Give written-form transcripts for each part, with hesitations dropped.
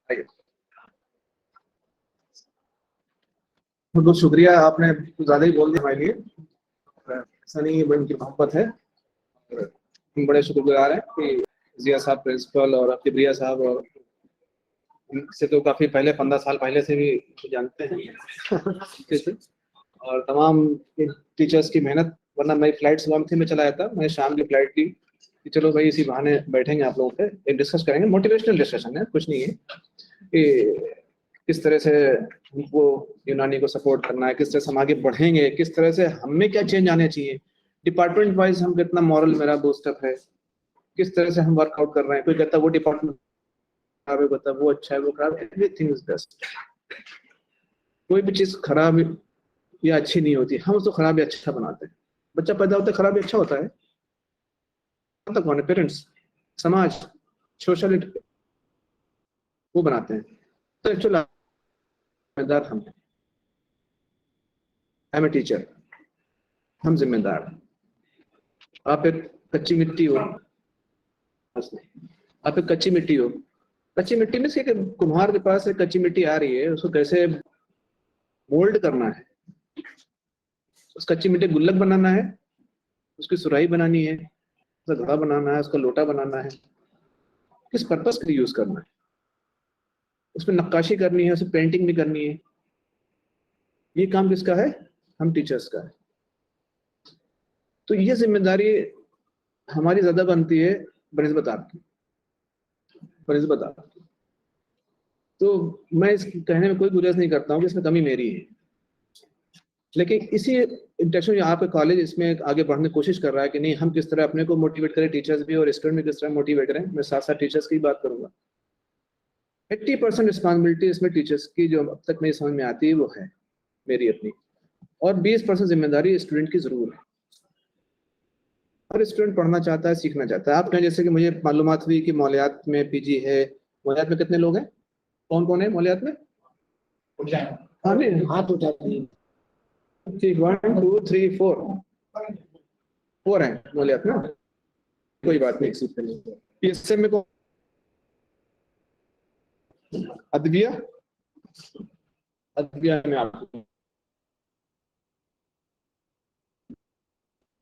आइए। बहुत शुक्रिया, आपने कुछ ज़्यादा ही बोल दिया हमारे लिए। सनी बन की मोहब्बत है और हम बड़े शुक्रगुजार हैं कि जिया साहब प्रिंसिपल और आपके प्रिया साहब और से तो काफ़ी पहले 15 साल पहले से भी जानते हैं और तमाम टीचर्स की मेहनत, वरना मेरी फ्लाइट सुबह में थी, मैं चला जाता, मैं शाम की फ्लाइट थी कि चलो भाई इसी बहाने बैठेंगे आप लोगों पे, एक डिस्कस करेंगे, मोटिवेशनल डिस्कशन है, कुछ नहीं है कि किस तरह से हमको यूनानी को सपोर्ट करना है, किस तरह से हम आगे बढ़ेंगे, किस तरह से हमें क्या चेंज आने चाहिए, डिपार्टमेंट वाइज हम कितना मॉरल मेरा बूस्टअप है, किस तरह से हम वर्कआउट कर रहे हैं, कोई कहता है वो डिपार्टमेंट खराब है, कहता है वो अच्छा है, वो खराब, एवरीथिंग इज बेस्ट। कोई भी चीज खराब या अच्छी नहीं होती, हम उसको खराब या अच्छा बनाते हैं। बच्चा पैदा होता है खराब या अच्छा होता है, तब तक कौन है? पेरेंट्स, समाज, सोशल, वो बनाते हैं। तो एक्चुअल जिम्मेदार हम हैं। आई एम ए टीचर, हम जिम्मेदार हैं। आप एक कच्ची मिट्टी हो, आप एक कच्ची मिट्टी हो, कच्ची मिट्टी में से कुम्हार के पास एक कच्ची मिट्टी आ रही है, उसको कैसे मोल्ड करना है, उस कच्ची मिट्टी गुल्लक बनाना है, उसकी सुराही बनानी है, उसका घड़ा बनाना है, उसका लोटा बनाना है, किस पर्पस के लिए यूज करना है, उसमें नक्काशी करनी है, उसमें पेंटिंग भी करनी है, ये काम किसका है? हम टीचर्स का है। तो ये जिम्मेदारी हमारी ज्यादा बनती है बनिस्बत आपकी, बनिस्बत आपकी। तो मैं इस कहने में कोई गुरेज नहीं करता हूँ कि इसमें कमी मेरी है, लेकिन इसी इंटेंशन आपका कॉलेज इसमें आगे बढ़ने की कोशिश कर रहा है कि नहीं, हम किस तरह अपने को मोटिवेट करें, टीचर्स भी और स्टूडेंट भी किस तरह मोटिवेट करें। मैं साथ साथ टीचर्स की बात करूंगा। 80% रिस्पॉन्सिबिलिटी इसमें टीचर्स की जो अब तक मेरी समझ में आती है वो है मेरी अपनी, और 20% जिम्मेदारी स्टूडेंट की जरूर है। हर स्टूडेंट पढ़ना चाहता है, सीखना चाहता है। आप कहें जैसे कि मुझे मालूमात हुई कि मौलियात में पीजी है, मौलियात में कितने लोग हैं, कौन कौन है मौलियात में? हाँ नहीं, हाथ उठा, 1 2 3 4 हैं मौलियात में, कोई बात नहीं। इससे में को अदबिया, अदबिया में आपको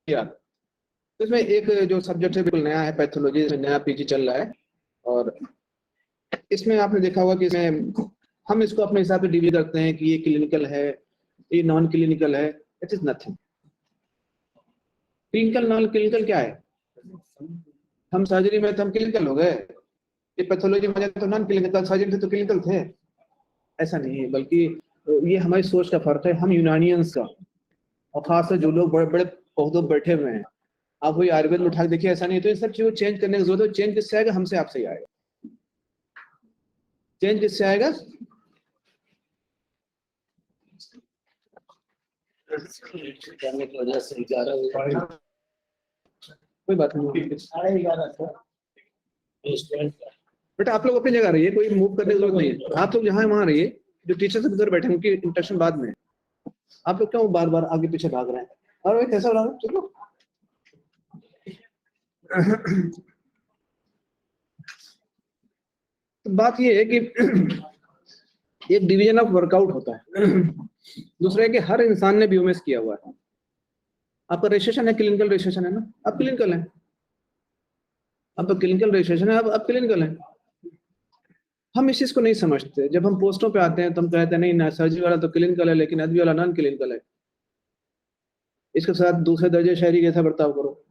याद, तो इसमें एक जो सब्जेक्ट है बिल्कुल नया है, पैथोलॉजी, इसमें नया पीजी चल रहा है। और इसमें आपने देखा होगा कि इसमें हम इसको अपने हिसाब से डिवाइड करते हैं कि ये क्लिनिकल है, ये नॉन क्लिनिकल है। It is nothing. Clinical non clinical क्या है? हम सर्जरी में तो हम क्लिनिकल हो गए, ये पैथोलॉजी में तो नॉन क्लिनिकल, सर्जरी थे तो क्लिनिकल थे, ऐसा नहीं है। बल्कि ये हमारी सोच का फर्क है, हम यूनानियंस का, और खासकर जो लोग बड़े बड़े ओहदों बैठे हुए हैं, आप वही आयुर्वेद में उठा के देखिए, ऐसा नहीं है। तो इन सब चीजों को चेंज करने की जरूरत है। चेंज किससे आएगा? हमसे, आपसे ही आएगा। चेंज किससे आएगा? करने की वजह से 11 कोई बात नहीं, 11:30 बेटा आप लोग अपनी जगह रहिए, कोई मूव करने की जरूरत नहीं है। आप लोग जहाँ वहां रहिए, जो टीचर से उधर बैठे उनकी इंटरेक्शन बाद में। आप लोग क्यों बार बार आगे पीछे भाग रहे हैं? और भाई कैसा रहा? चलो तो बात ये है कि एक डिवीजन ऑफ वर्कआउट होता है। दूसरा है कि हर इंसान ने बीओएमएस किया हुआ है। आपका रजिस्ट्रेशन है, क्लिनिकल रजिस्ट्रेशन है ना, आप क्लिनिकल हैं। आपका क्लिनिकल रजिस्ट्रेशन है, आप क्लिनिकल हैं। हम इस चीज को नहीं समझते। जब हम पोस्टों पे आते हैं तो हम कहते हैं नहीं ना, सर्जरी वाला तो क्लिनिकल है, लेकिन अदबी वाला नॉन क्लिनिकल है। इसके साथ दूसरे दर्जे शहरी जैसा बर्ताव करो,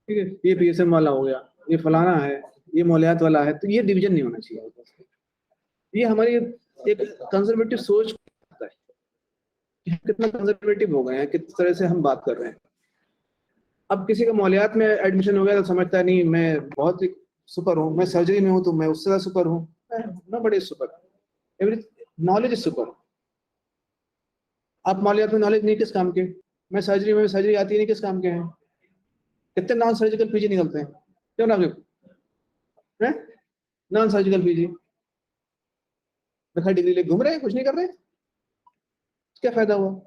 ठीक है? ये पीएसएम वाला हो गया, ये फलाना है, ये मौलियात वाला है। तो ये डिवीजन नहीं होना चाहिए। ये हमारी एक कंजर्वेटिव सोच है कि हम कितना कंजर्वेटिव हो गए हैं, किस तरह से हम बात कर रहे हैं। अब किसी का मौलियात में एडमिशन हो गया तो समझता है नहीं मैं बहुत ही सुपर हूँ, मैं सर्जरी में हूँ तो मैं उससे ज्यादा सुपर हूँ, मैं बड़े super. Every knowledge is super. आप मौलियात में नॉलेज नहीं, किस काम के? मैं सर्जरी में, सर्जरी आती नहीं, किस काम के हैं? कितने नॉन सर्जिकल पीजी निकलते हैं? क्यों ना, नॉन सर्जिकल पीजी देखा, डिग्री ले घूम रहे हैं, कुछ नहीं कर रहे, क्या फायदा हुआ?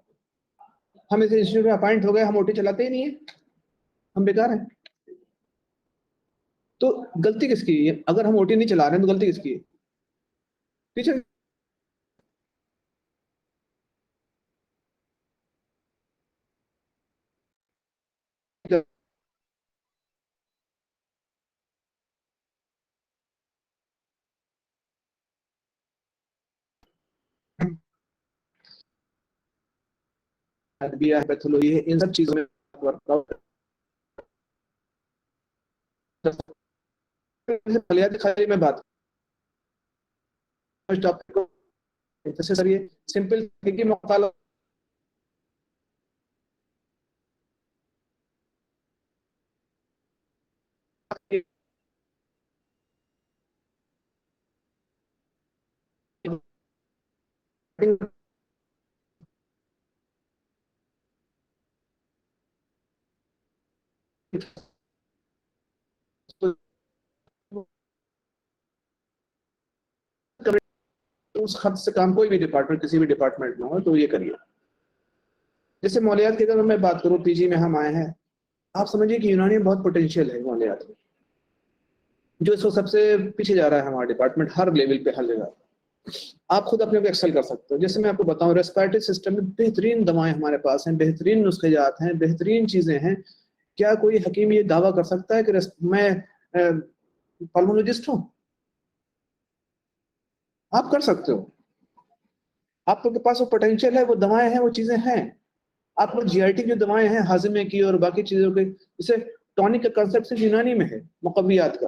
हम इस इंस्टीट्यूट में अपॉइंट हो गए, हम ओटी चलाते ही नहीं है, हम बेकार हैं। तो गलती किसकी है? अगर हम ओटी नहीं चला रहे हैं तो गलती किसकी है? टीचर। पैथोलॉजी है, इन सब चीजों में वर्कआउट खाली मैं बात टॉपिक को सर ये सिंपल कि मकाला उस हद से काम कोई भी डिपार्टमेंट किसी भी डिपार्टमेंट में हो तो ये करिए। जैसे मौलियात की अगर मैं बात करूं, पीजी में हम आए हैं, आप समझिए कि यूनानी में बहुत पोटेंशियल है मौलियात में, जो इसको सबसे पीछे जा रहा है हमारा डिपार्टमेंट हर लेवल पे हर जगह। आप खुद अपने को एक्सेल कर सकते हो। जैसे मैं आपको बताऊं, रेस्पिरेटरी सिस्टम में बेहतरीन दवाएं हमारे पास हैं, बेहतरीन नुस्खेजात हैं, बेहतरीन चीजें हैं। क्या कोई हकीम ये दावा कर सकता है कि मैं पल्मोलॉजिस्ट हूँ? आप कर सकते हो। आपके पास वो पोटेंशियल है, वो दवाएं हैं, वो चीजें हैं। आप लोग जीआईटी की दवाएं हैं हाजिमे की और बाकी चीजों के, जैसे टॉनिक का कंसेप्ट सिर्फ यूनानी में है, मुकव्वियात का,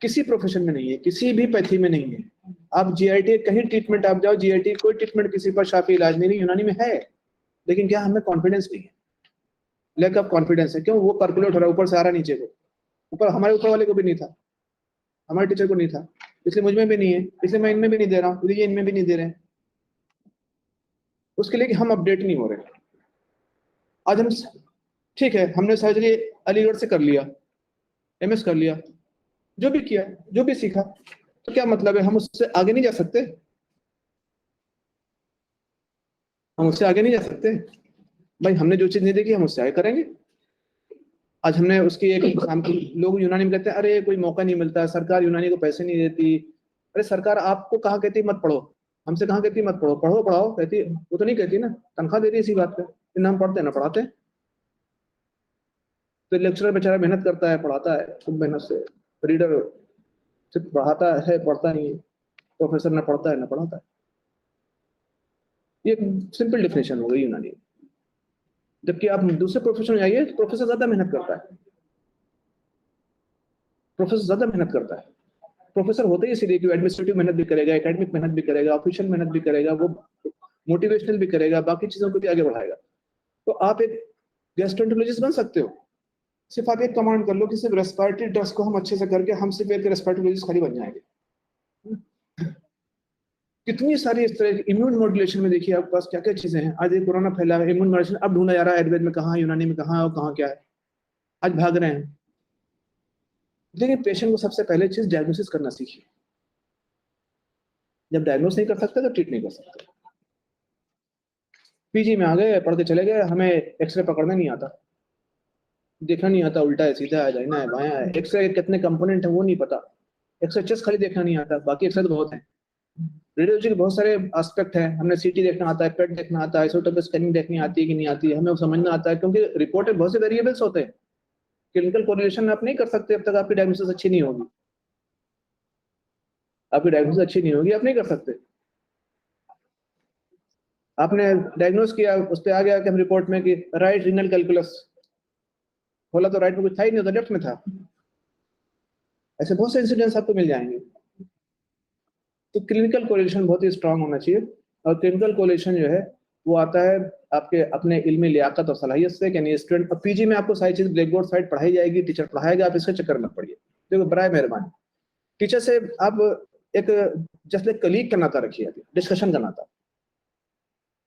किसी प्रोफेशन में नहीं है, किसी भी पैथी में नहीं है। आप जीआईटी कहीं ट्रीटमेंट आप जाओ, जीआईटी कोई ट्रीटमेंट किसी पर शाफी इलाज नहीं, यूनानी में है। लेकिन क्या हमें कॉन्फिडेंस नहीं है, लैक ऑफ कॉन्फिडेंस है। क्यों? वो पर्कुलेट हो रहा है, ऊपर से आ रहा नीचे को। ऊपर हमारे ऊपर वाले को भी नहीं था, हमारे टीचर को नहीं था, इसलिए मुझ में भी नहीं है, इसलिए मैं इनमें भी नहीं दे रहा हूँ, ये इनमें भी नहीं दे रहे हैं। उसके लिए कि हम अपडेट नहीं हो रहे। आज हम, ठीक है, हमने सर्जरी अलीगढ़ से कर लिया, एमएस कर लिया, जो भी किया, जो भी सीखा, तो क्या मतलब है? हम उससे आगे नहीं जा सकते? हम उससे आगे नहीं जा सकते? भाई हमने जो चीज नहीं देखी हम उससे आगे करेंगे। आज हमने उसकी एक हम लोग यूनानी में कहते हैं अरे कोई मौका नहीं मिलता, सरकार यूनानी को पैसे नहीं देती। अरे सरकार आपको कहाँ कहती मत पढ़ो? हमसे कहाँ कहती मत पढ़ो? पढ़ो पढ़ाओ कहती, वो तो नहीं कहती ना, तनख्वाह दे रही है इसी बात पे, ना हम पढ़ते हैं ना पढ़ाते हैं। तो लेक्चरर बेचारा मेहनत करता है, पढ़ाता है खूब मेहनत से, रीडर सिर्फ पढ़ाता है, पढ़ता नहीं है। प्रोफेसर ना पढ़ता है ना पढ़ाता है। ये सिंपल डिफिनेशन हो गई यूनानी। जबकि आप दूसरे प्रोफेशन में आइए, प्रोफेसर ज्यादा मेहनत करता है, प्रोफेसर ज्यादा मेहनत करता है। प्रोफेसर होते ही इसीलिए कि एडमिनिस्ट्रेटिव मेहनत भी करेगा, एकेडमिक मेहनत भी करेगा, ऑफिशियल मेहनत भी करेगा, वो मोटिवेशनल भी करेगा, बाकी चीजों को भी आगे बढ़ाएगा। तो आप एक गैस्ट्रोएंटरोलॉजिस्ट बन सकते हो। सिर्फ आप एक कमांड कर लो कि सिर्फ रेस्पिरेटरी टेस्ट को हम अच्छे से करके हम सिर्फ एक रेस्पिरेटरोलॉजिस्ट खाली बन जाएंगे। कितनी सारी इस तरह की इम्यून मॉड्यूलेशन में देखिए आपके पास क्या क्या चीजें हैं। आज एक कोरोना फैला है, इम्यून मॉड्यूलेशन अब ढूंढा जा रहा है आयुर्वेद में कहाँ, यूनानी में कहाँ, और कहाँ क्या है। आज भाग रहे हैं। लेकिन पेशेंट को सबसे पहले चीज डायग्नोसिस करना सीखिए। जब डायग्नोस नहीं कर सकते तो ट्रीट नहीं कर सकते। पीजी में आ गए, पढ़ के चले गए, हमें एक्सरे पकड़ना नहीं आता, देखना नहीं आता, उल्टा है सीधा है दाहिना है बायां है, एक्सरे के कितने कंपोनेंट है वो नहीं पता, एक्सरे चेस्ट खाली देखना नहीं आता, बाकी एक्सरे तो बहुत है। रेडियोलॉजी के बहुत सारे एस्पेक्ट हैं, हमने सीटी देखना आता है, पेट देखना आता है, आइसोटोपिक स्कैनिंग देखनी आती है कि नहीं आती है, हमें वो समझना आता है, क्योंकि रिपोर्ट में बहुत से वेरिएबल्स होते हैं। क्लिनिकल कोरिलेशन आप नहीं कर सकते जब तक आपकी डायग्नोसिस अच्छी नहीं होगी। आपकी डायग्नोसिस अच्छी नहीं होगी, आप नहीं कर सकते। आपने डायग्नोस किया, उस पर आ गया कि हम रिपोर्ट में कि राइट रीनल कैलकुलस, खोला तो राइट में कुछ था ही नहीं, तो लेफ्ट में था। ऐसे बहुत से इंसिडेंट्स आपको मिल जाएंगे। तो क्लिनिकल कोरिलेशन बहुत ही स्ट्रांग होना चाहिए। और क्लिनिकल कोरिलेशन जो है वो आता है आपके अपने इल्मी लियाकत और सलाहियत से। यानी स्टूडेंट, और पीजी में आपको सारी चीज ब्लैक बोर्ड साइड पढ़ाई जाएगी, टीचर पढ़ाएगा, आप इसके चक्कर मत पड़िए। देखो बराए मेहरबानी, टीचर से आप एक जैसे कलीग का नाता रखिए, डिस्कशन का नाता।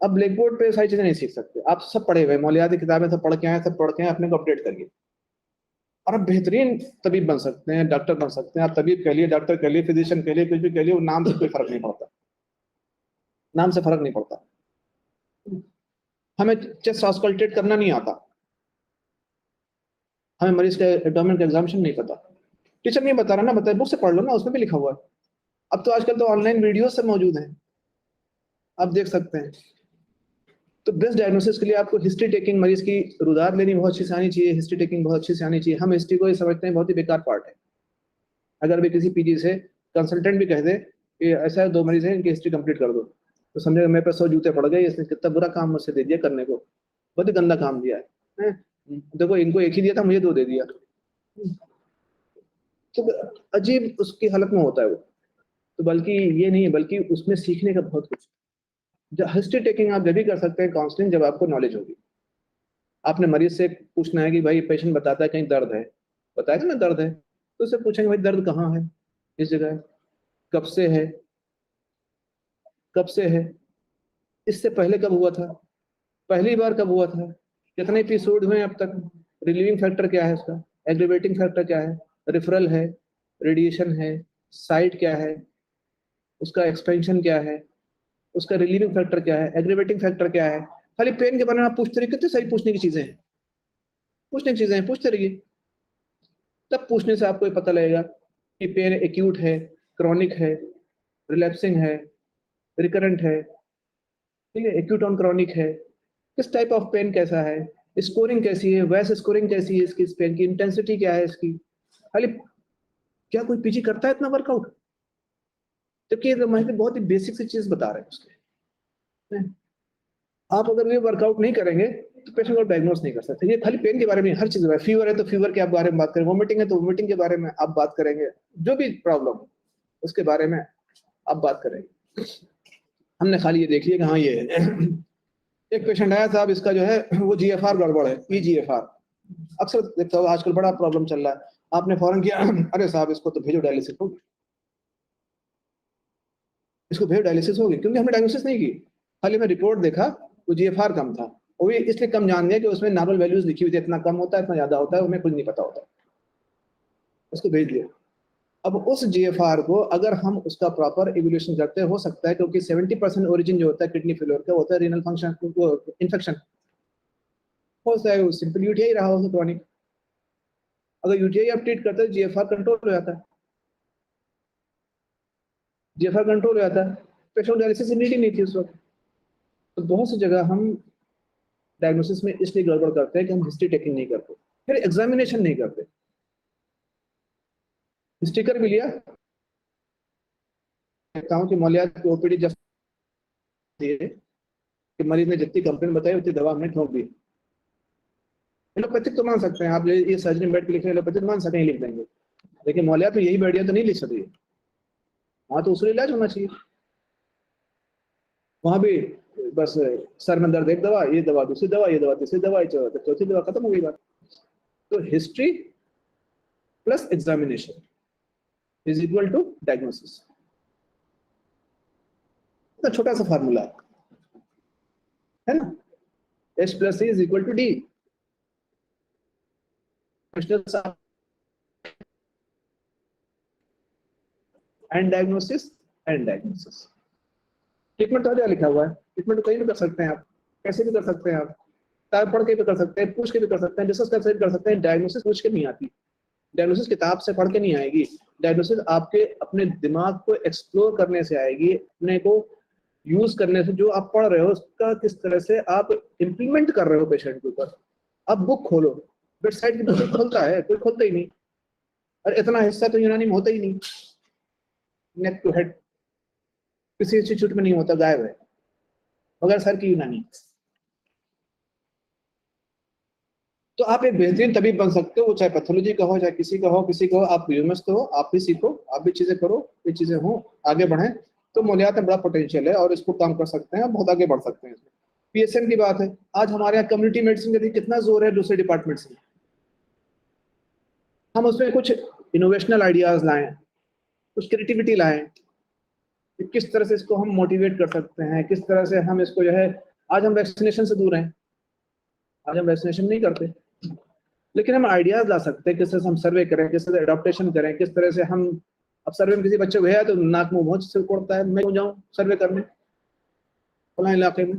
अब ब्लैक बोर्ड पे सारी चीजें नहीं सीख सकते। आप सब पढ़े हुए मौलियाती किताबें सब पढ़ के आए, सब पढ़ के आए, अपने को अपडेट करिए। और आप बेहतरीन तबीब बन सकते हैं, डॉक्टर बन सकते हैं। आप तबीब कह लिए, डॉक्टर कह लिए, फिजिशियन कह लिए, कुछ भी कह लिए, नाम से कोई फर्क नहीं पड़ता, नाम से फर्क नहीं पड़ता। हमें चेस्ट ऑस्कल्टेट करना नहीं आता, हमें मरीज का एब्डोमेन का एग्जामिनेशन नहीं पता, टीचर नहीं बता रहा ना, बताए बुक से पढ़ लो ना, उसमें भी लिखा हुआ है। अब तो आजकल तो ऑनलाइन वीडियो सब मौजूद हैं, आप देख सकते हैं। तो बेस्ट डायग्नोसिस के लिए आपको हिस्ट्री टेकिंग, मरीज की रुदार लेनी बहुत अच्छी से आनी चाहिए, हिस्ट्री टेकिंग बहुत अच्छी से आनी चाहिए। हम हिस्ट्री को ये समझते हैं बहुत ही बेकार पार्ट है। अगर भी किसी पीजी से कंसल्टेंट भी कह दे कि ऐसा है 2 मरीज है, इनकी हिस्ट्री कंप्लीट कर दो, तो समझे मेरे पे 100 जूते पड़ गए, इसने कितना बुरा काम मुझसे दे दिया करने को, बहुत ही गंदा काम दिया है। देखो इनको एक ही दिया था, मुझे 2 दे दिया। तो अजीब उसकी हालत में होता है वो। तो बल्कि ये नहीं है, बल्कि उसमें सीखने का बहुत कुछ। हिस्ट्री टेकिंग आप जब भी कर सकते हैं काउंसलिंग, जब आपको नॉलेज होगी। आपने मरीज से पूछना है कि भाई पेशेंट बताता है कहीं दर्द है, बताया था ना दर्द है, तो उससे पूछेंगे भाई दर्द कहाँ है, इस जगह है, कब से है, कब से है, इससे पहले कब हुआ था, पहली बार कब हुआ था, कितने एपिसोड हुए अब तक, रिलीविंग फैक्टर क्या है उसका, एग्रीवेटिंग फैक्टर क्या है, रेफरल है, रेडिएशन है, साइट क्या है, उसका एक्सपेंशन क्या है, उसका रिलीविंग फैक्टर क्या है, एग्रीवेटिंग फैक्टर क्या है। खाली पेन के बारे में आप पूछते रहिए, कितनी सारी पूछने की चीजें हैं, पूछने की चीजें हैं, पूछते रहिए। तब पूछने से आपको ये पता लगेगा कि पेन एक्यूट है, क्रॉनिक है, रिलैप्सिंग है, रिकरेंट है, ठीक है, एक्यूट ऑन क्रॉनिक है, किस टाइप ऑफ पेन कैसा है, स्कोरिंग कैसी है, वैस स्कोरिंग कैसी है इसकी, इस पेन की इंटेंसिटी क्या है इसकी। खाली क्या कोई पीजी करता है इतना वर्कआउट? जबकि ये बहुत ही बेसिक सी चीज बता रहे हैं उसके। आप अगर ये वर्कआउट नहीं करेंगे तो पेशेंट को डायग्नोस नहीं कर सकते। ये खाली पेन के बारे में, हर चीज है, फीवर है तो फीवर के आप बारे में बात करें, वोमिटिंग है तो वोमिटिंग के बारे में आप बात करेंगे, जो भी प्रॉब्लम उसके बारे में आप बात करेंगे। हमने खाली ये देख लिया कि हाँ ये है। एक पेशेंट आया साहब, इसका जो है वो जीएफआर गड़बड़ है, ईजीएफआर। अक्सर देखता हूँ आजकल बड़ा प्रॉब्लम चल रहा है, आपने फौरन किया अरे साहब इसको तो भेजो डायलिसिस होगी, इसको भेजो डायलिसिस होगी, क्योंकि हमने डायग्नोसिस नहीं की। खाली मैं रिपोर्ट देखा तो जीएफआर कम था, वो भी इसलिए कम जान गया कि उसमें नॉर्मल वैल्यूज लिखी हुई थी, इतना कम होता है इतना ज्यादा होता है, उन्हें कुछ नहीं पता होता, उसको भेज दिया। अब उस जीएफआर को अगर हम उसका प्रॉपर इवोल्यूशन करते हैं, हो सकता है क्योंकि 70% ओरिजिन जो होता है किडनी फेलियर का होता है रीनल फंक्शन इन्फेक्शन, हो सकता है सिंपल यूटीआई रहा हो क्रॉनिक। अगर यूटीआई आप ट्रीट करते हैं जीएफआर कंट्रोल हो जाता है, जीएफआर कंट्रोल हो जाता है, पेशेंट डायलिसिस नीड ही नहीं थी उस वक्त। तो बहुत सी जगह हम डायग्नोसिस में इसलिए गड़बड़ करते हैं कि हम हिस्ट्री टेकिंग नहीं करते, फिर एग्जामिनेशन नहीं करते। स्टिकर भी लिया, कहता हूँ कि मौलियात की ओपीडी जब दिए कि मरीज ने जितनी कंप्लेन बताई उतनी दवा हमने ठोक दी। एलोपैथिक तो मान सकते हैं आप, ये सर्जरी बेड के लिख रहे हैं, एलोपैथिक मान सकते हैं, लिख देंगे, लेकिन मौलियात तो यही बेडिया तो नहीं लिख सकती, वहां तो उसूल इलाज होना चाहिए। वहां भी बस सर में दर्द एक दवा, ये दवा दूसरी दवा, ये दवा तीसरी दवा, ये चौथी दवा, खत्म हो गई बात। तो history plus examination is equal to diagnosis, तो छोटा सा फार्मूला है ना, H plus is equal to D. And diagnosis, and diagnosis. Treatment तो क्या लिखा हुआ है, ट्रीटमेंट तो कहीं भी कर सकते हैं आप, कैसे भी कर सकते हैं आप, किताब पढ़ के भी कर सकते हैं, पूछ के भी कर सकते हैं, डिस्कस करके भी कर सकते हैं। डायग्नोसिस पूछ के नहीं आती, डायग्नोसिस किताब से पढ़ के नहीं आएगी, डायग्नोसिस आपके अपने दिमाग को एक्सप्लोर करने से आएगी, अपने को यूज करने से। जो आप पढ़ रहे हो उसका किस तरह से आप इम्प्लीमेंट कर रहे हो पेशेंट के ऊपर। आप बुक खोलो, बेड साइड की बुक खोलता है, कोई खोलता ही नहीं, और इतना हिस्सा तो यूनानी में होता ही नहीं, नेक टू हेड किसी इंस्टीट्यूट में नहीं होता, गायब है, मगर सर की यूनानी। तो आप एक बेहतरीन तबीब बन सकते हो, चाहे पैथोलॉजी का हो, चाहे किसी का हो, किसी का हो, आप यूमस्त हो, आप भी सीखो, आप भी चीजें करो, ये चीजें हो, आगे बढ़े। तो मौलियात में बड़ा पोटेंशियल है और इसको काम कर सकते हैं, बहुत आगे बढ़ सकते हैं। पीएसएम की बात है, आज हमारे यहाँ कम्युनिटी मेडिसिन का कितना जोर है दूसरे डिपार्टमेंट से, हम उसमें कुछ इनोवेशनल आइडियाज लाएं, कुछ क्रिएटिविटी लाएं, कि किस तरह से इसको हम मोटिवेट कर सकते हैं, किस तरह से हम इसको जो है, आज हम वैक्सीनेशन से दूर हैं, आज हम वैक्सीनेशन नहीं करते, लेकिन हम आइडियाज ला सकते हैं, किस तरह से हम सर्वे करें, किस तरह से अडॉप्टेशन करें, किस तरह से हम। अब सर्वे में किसी बच्चे को है तो नाक मुंह बहुत से कोड़ता है, मैं क्यों जाऊँ सर्वे करने फला इलाके में,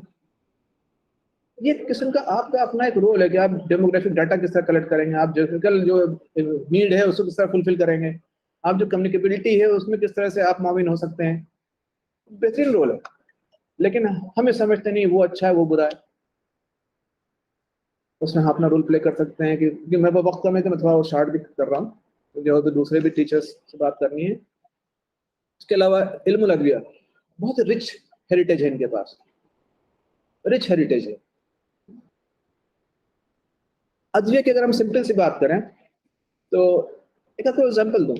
ये किस्म का आपका अपना एक रोल है कि आप डेमोग्राफिक डाटा किस तरह कलेक्ट करेंगे, आप जोग्राफिकल जो नीड है उसको किस तरह फुलफिल करेंगे, आप जो कम्युनिकेबिलिटी है उसमें किस तरह से आप मॉविन हो सकते हैं। बेहतरीन रोल है, लेकिन हमें समझते नहीं वो अच्छा है वो बुरा है। उसमें हम अपना रोल प्ले कर सकते हैं कि मैं वक्त कम है तो मैं थोड़ा शॉर्ट भी कर रहा हूँ, क्योंकि और भी दूसरे भी टीचर्स से बात करनी है। इसके अलावा इल्मुल अदविया बहुत रिच हेरिटेज है इनके पास, रिच हेरिटेज है। अदविया की अगर हम सिंपल सी बात करें तो एक आपको एग्जाम्पल दूं,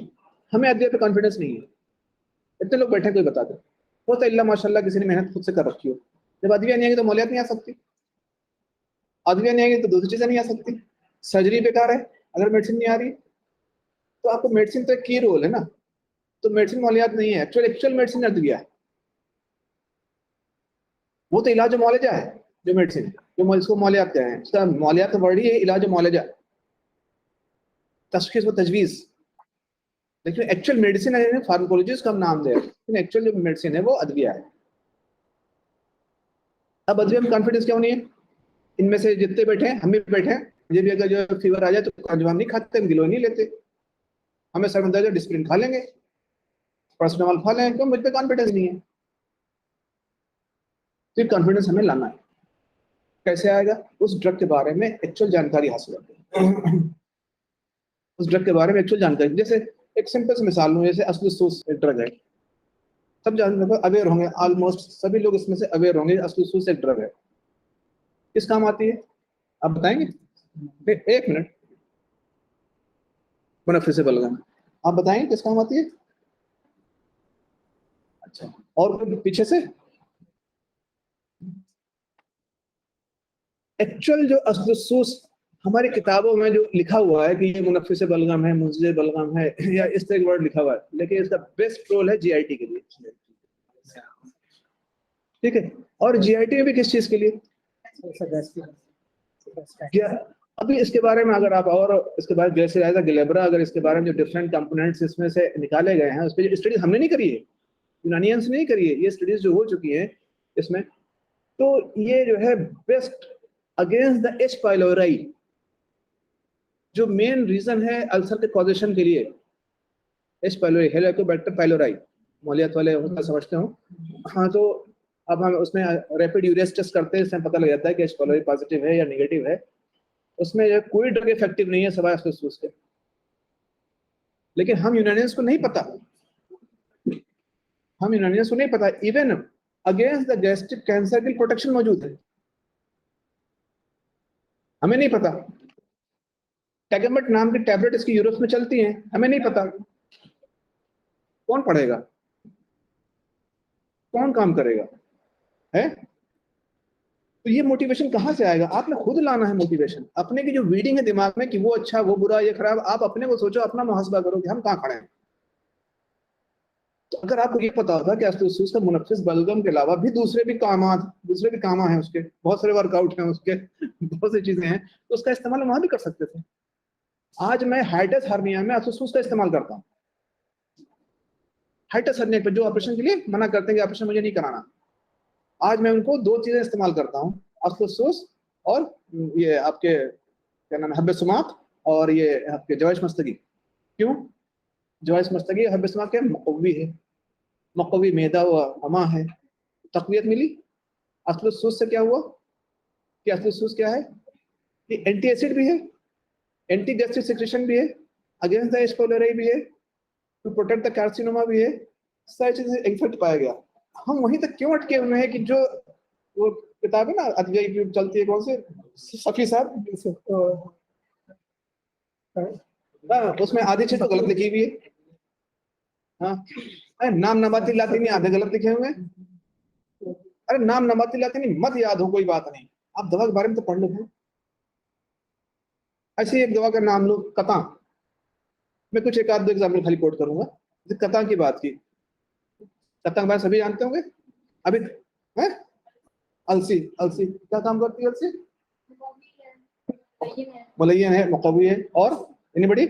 हमें अदविया पे कॉन्फिडेंस नहीं है। इतने लोग बैठे कोई बता दो, हो तो अल्लाह माशाल्लाह किसी ने मेहनत खुद से कर रखी हो। जब अदविया नहीं आएगी तो मौलियात नहीं आ सकती, अदविया नहीं आएगी तो दूसरी चीजें नहीं आ सकती। सर्जरी बेकार है अगर मेडिसिन नहीं आ रही, तो आपको मेडिसिन तो एक की रोल है ना, तो मेडिसिन मौलियात नहीं है, एक्चुअल एक्चुअल मेडिसिन अदविया है। वो तो इलाज मौलजा है, जो मेडिसिन जो इसको मौलियात कह रहे हैं, इसका मौलियात वर्ड ही है इलाज मौलजा, तशखीस व तजवीज़। लेकिन एक्चुअल मेडिसिन है, फार्माकोलॉजिस्ट का हम नाम दे, लेकिन एक्चुअल जो मेडिसिन है वो अदविया है। अब अदविया में कॉन्फिडेंस क्यों नहीं है? इनमें से जितने बैठे हैं, हम भी बैठे हैं, ये भी अगर जो फीवर आ जाए तो कंजवाम नहीं खाते, हम गिलो नहीं लेते, हमें सर में दर्द है डिस्प्रिन खा लेंगे, पैरासिटामोल खा लेंगे, क्यों? मुझ पे कॉन्फिडेंस नहीं है। तो कॉन्फिडेंस हमें लाना है। कैसे आएगा? उस ड्रग के बारे में एक्चुअल जानकारी हासिल करके, उस ड्रग के बारे में एक्चुअल जानकारी। जैसे एक सिंपल सी मिसाल लूं, जैसे अस्लुसूस एक ड्रग है, सब जानते हैं, अवेयर होंगे, ऑलमोस्ट सभी लोग इसमें से अवेयर होंगे, अस्लुसूस एक ड्रग है। किस काम आती है आप बताएंगे? एक मिनट, मुनफ़्फ़िस से बलगम, आप बताएंगे किस काम आती है? अच्छा, और कोई पीछे से? एक्चुअल जो अस्लुसूस हमारी किताबों में जो लिखा हुआ है कि ये मुनफ़्फ़िस बलगम है, मुज़िर बलगम है, या इस तरह का वर्ड लिखा हुआ है, लेकिन इसका बेस्ट रोल है जीआईटी के लिए। ठीक है, और जीआईटी में भी किस चीज के लिए? क्या अभी इसके बारे में अगर आप, और इसके बाद जैसे एज गिलेब्रा, अगर इसके बारे में जो डिफरेंट कंपोनेंट्स इसमें से निकाले गए हैं, उस पर स्टडीज हमने नहीं करी है, यूनानियंस ने नहीं करी है, ये स्टडीज जो हो चुकी है इसमें, तो ये जो है best against the H pylori, जो मेन रीजन है अल्सर के कॉजेशन के लिए, एच पाइलोराई, हेलिकोबैक्टर पाइलोराई, मौलियत वाले होता समझते हो। हाँ, तो अब हम उसमें रैपिड यूरियस टेस्ट करते हैं, इसमें पता लग जाता है कि एच पाइलोराई पॉजिटिव है या नेगेटिव है। उसमें कोई ड्रग इफेक्टिव नहीं है सवाए अस्लुसूस के, लेकिन हम यूनानियंस को नहीं पता, हम यूनानियंस को नहीं पता even against the gastric cancer की प्रोटेक्शन मौजूद है, हमें नहीं पता। टेगमेट नाम की टैबलेट इसकी यूरोप में चलती हैं, हमें नहीं पता। कौन पढ़ेगा, कौन काम करेगा है? तो ये मोटिवेशन कहाँ से आएगा? आपने खुद लाना है मोटिवेशन, अपने की जो रीडिंग है दिमाग में कि वो अच्छा वो बुरा ये खराब, आप अपने को सोचो, अपना मुहासबा करो कि हम कहाँ खड़े हैं। तो अगर आपको ये पता होता कि अस्लुसूस का मुनफ़्फ़िस बलगम के अलावा भी दूसरे भी काम हैं, उसके बहुत सारे वर्कआउट हैं उसके, बहुत सी चीजें हैं, तो उसका इस्तेमाल वहां भी कर सकते थे। आज मैं हाइटस हर्निया में अस्लुसूस का इस्तेमाल करता हूँ। हाइटस हर्निया पे जो ऑपरेशन के लिए मना करते हैं कि ऑपरेशन मुझे नहीं कराना, आज मैं उनको दो चीजें इस्तेमाल करता हूँ, अस्लुसूस और ये आपके क्या नाम है, हब्बे सुमाक, और ये आपके जवाइश मस्तगी। क्यों? जवाइश मस्तगी हब्बे सुमाक के मुक़व्वी है, मुक़व्वी मैदा व हमा है, तक़वियत मिली। अस्लुसूस से क्या हुआ कि अस्लुसूस क्या है कि एंटी एसिड भी है, एंटी गैस्ट्रिक सिक्रेशन भी है, अगेंस्ट द एच पाइलोराई भी है, टू प्रोटेक्ट द कार्सिनोमा भी है, सारी चीजें इफेक्ट पाया गया। हम वहीं तक क्यों अटके हुए हैं कि जो वो किताब है ना अदविया की चलती है, कौन से सफी साहब, उसमें आधी चीज तो गलत लिखी हुई है। हाँ, अरे नाम नबाती लातीनी आधे गलत लिखे हुए हैं। अरे नाम नबाती लातीनी मत याद हो कोई बात नहीं, आप दवा के बारे में तो पढ़ लो। ऐसे एक दवा का नाम लो, कता, मैं कुछ एक आध दो एग्जाम्पल खाली कोट करूंगा। कता की बात की, कता के बारे सभी जानते होंगे अभी है। अलसी, अलसी क्या काम करती है? अलसी मुलय्यन है, मुक़व्वी है, और एनीबॉडी?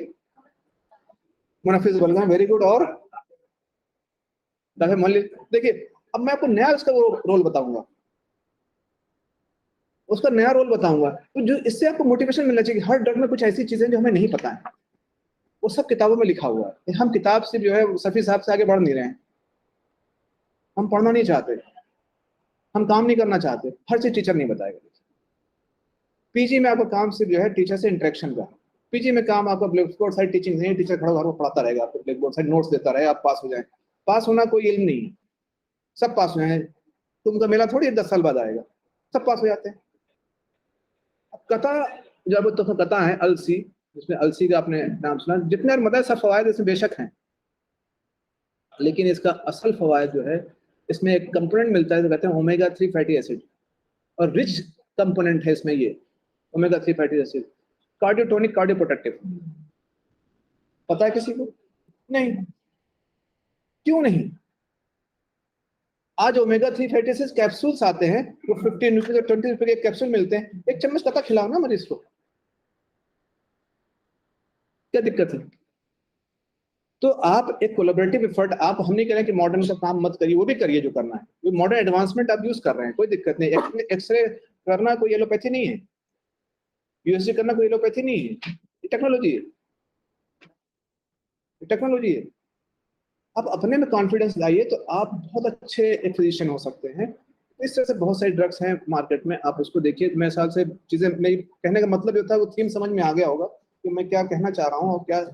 मुनफ़्फ़िस बलगम, वेरी गुड। और देखिए अब मैं आपको नया उसका रोल बताऊंगा। उसका नया रोल बताऊंगा। तो जो इससे आपको मोटिवेशन मिलना चाहिए कि हर ड्रग में कुछ ऐसी चीजें जो हमें नहीं पता है, वो सब किताबों में लिखा हुआ है। हम किताब से जो है सफी साहब से आगे बढ़ नहीं रहे हैं, हम पढ़ना नहीं चाहते, हम काम नहीं करना चाहते, हर चीज टीचर नहीं बताएगा। पीजी में आपका काम सिर्फ जो है टीचर से इंटरेक्शन का। पीजी में काम आपका ब्लैक बोर्ड साइड टीचिंग नहीं, टीचर खड़ा होकर पढ़ाता रहेगा, आपको ब्लैक बोर्ड साइड नोट्स देता रहे, आप पास हो जाए। पास होना कोई इल्म नहीं है, सब पास हुए हैं। तुमका मेला थोड़ी 10 साल बाद आएगा, सब पास हो जाते हैं। अब कथा, जब तो कथा है अलसी, जिसमें अलसी का आपने नाम सुना, जितने मतलब सब फवायद इसमें बेशक हैं, लेकिन इसका असल फवायद जो है, इसमें एक कंपोनेंट मिलता है जो कहते हैं ओमेगा 3 फैटी एसिड, और रिच कंपोनेंट है इसमें ये ओमेगा 3 फैटी एसिड, कार्डियोटोनिक, कार्डियोप्रोटेक्टिव। पता है किसी को? नहीं। क्यों नहीं? आज ओमेगा 3 फैटी एसिड कैप्सूल्स आते हैं, वो 15 रुपए और 20 रुपए के कैप्सूल मिलते हैं। एक चम्मच कथा खिलाओ ना मरीज को, क्या दिक्कत है? तो आप एक कोलैबोरेटिव एफर्ट, आप हम नहीं कह रहे हैं कि मॉडर्न का काम मत करिए, वो भी करिए जो करना है, वो मॉडर्न एडवांसमेंट आप यूज कर रहे हैं, कोई दिक्कत नहीं। एक्सरे करना कोई एलोपैथी नहीं है, यूएसजी करना कोई एलोपैथी नहीं है, ये टेक्नोलॉजी है, टेक्नोलॉजी है। आप अपने में कॉन्फिडेंस लाइए तो आप बहुत अच्छे एक फिजिशियन हो सकते हैं। इस तरह से बहुत सारी ड्रग्स हैं मार्केट में, आप उसको देखिए। मेरे साल से चीजें, मेरी कहने का मतलब ये होता है, वो थीम समझ में आ गया होगा कि मैं क्या कहना चाह रहा हूँ और क्या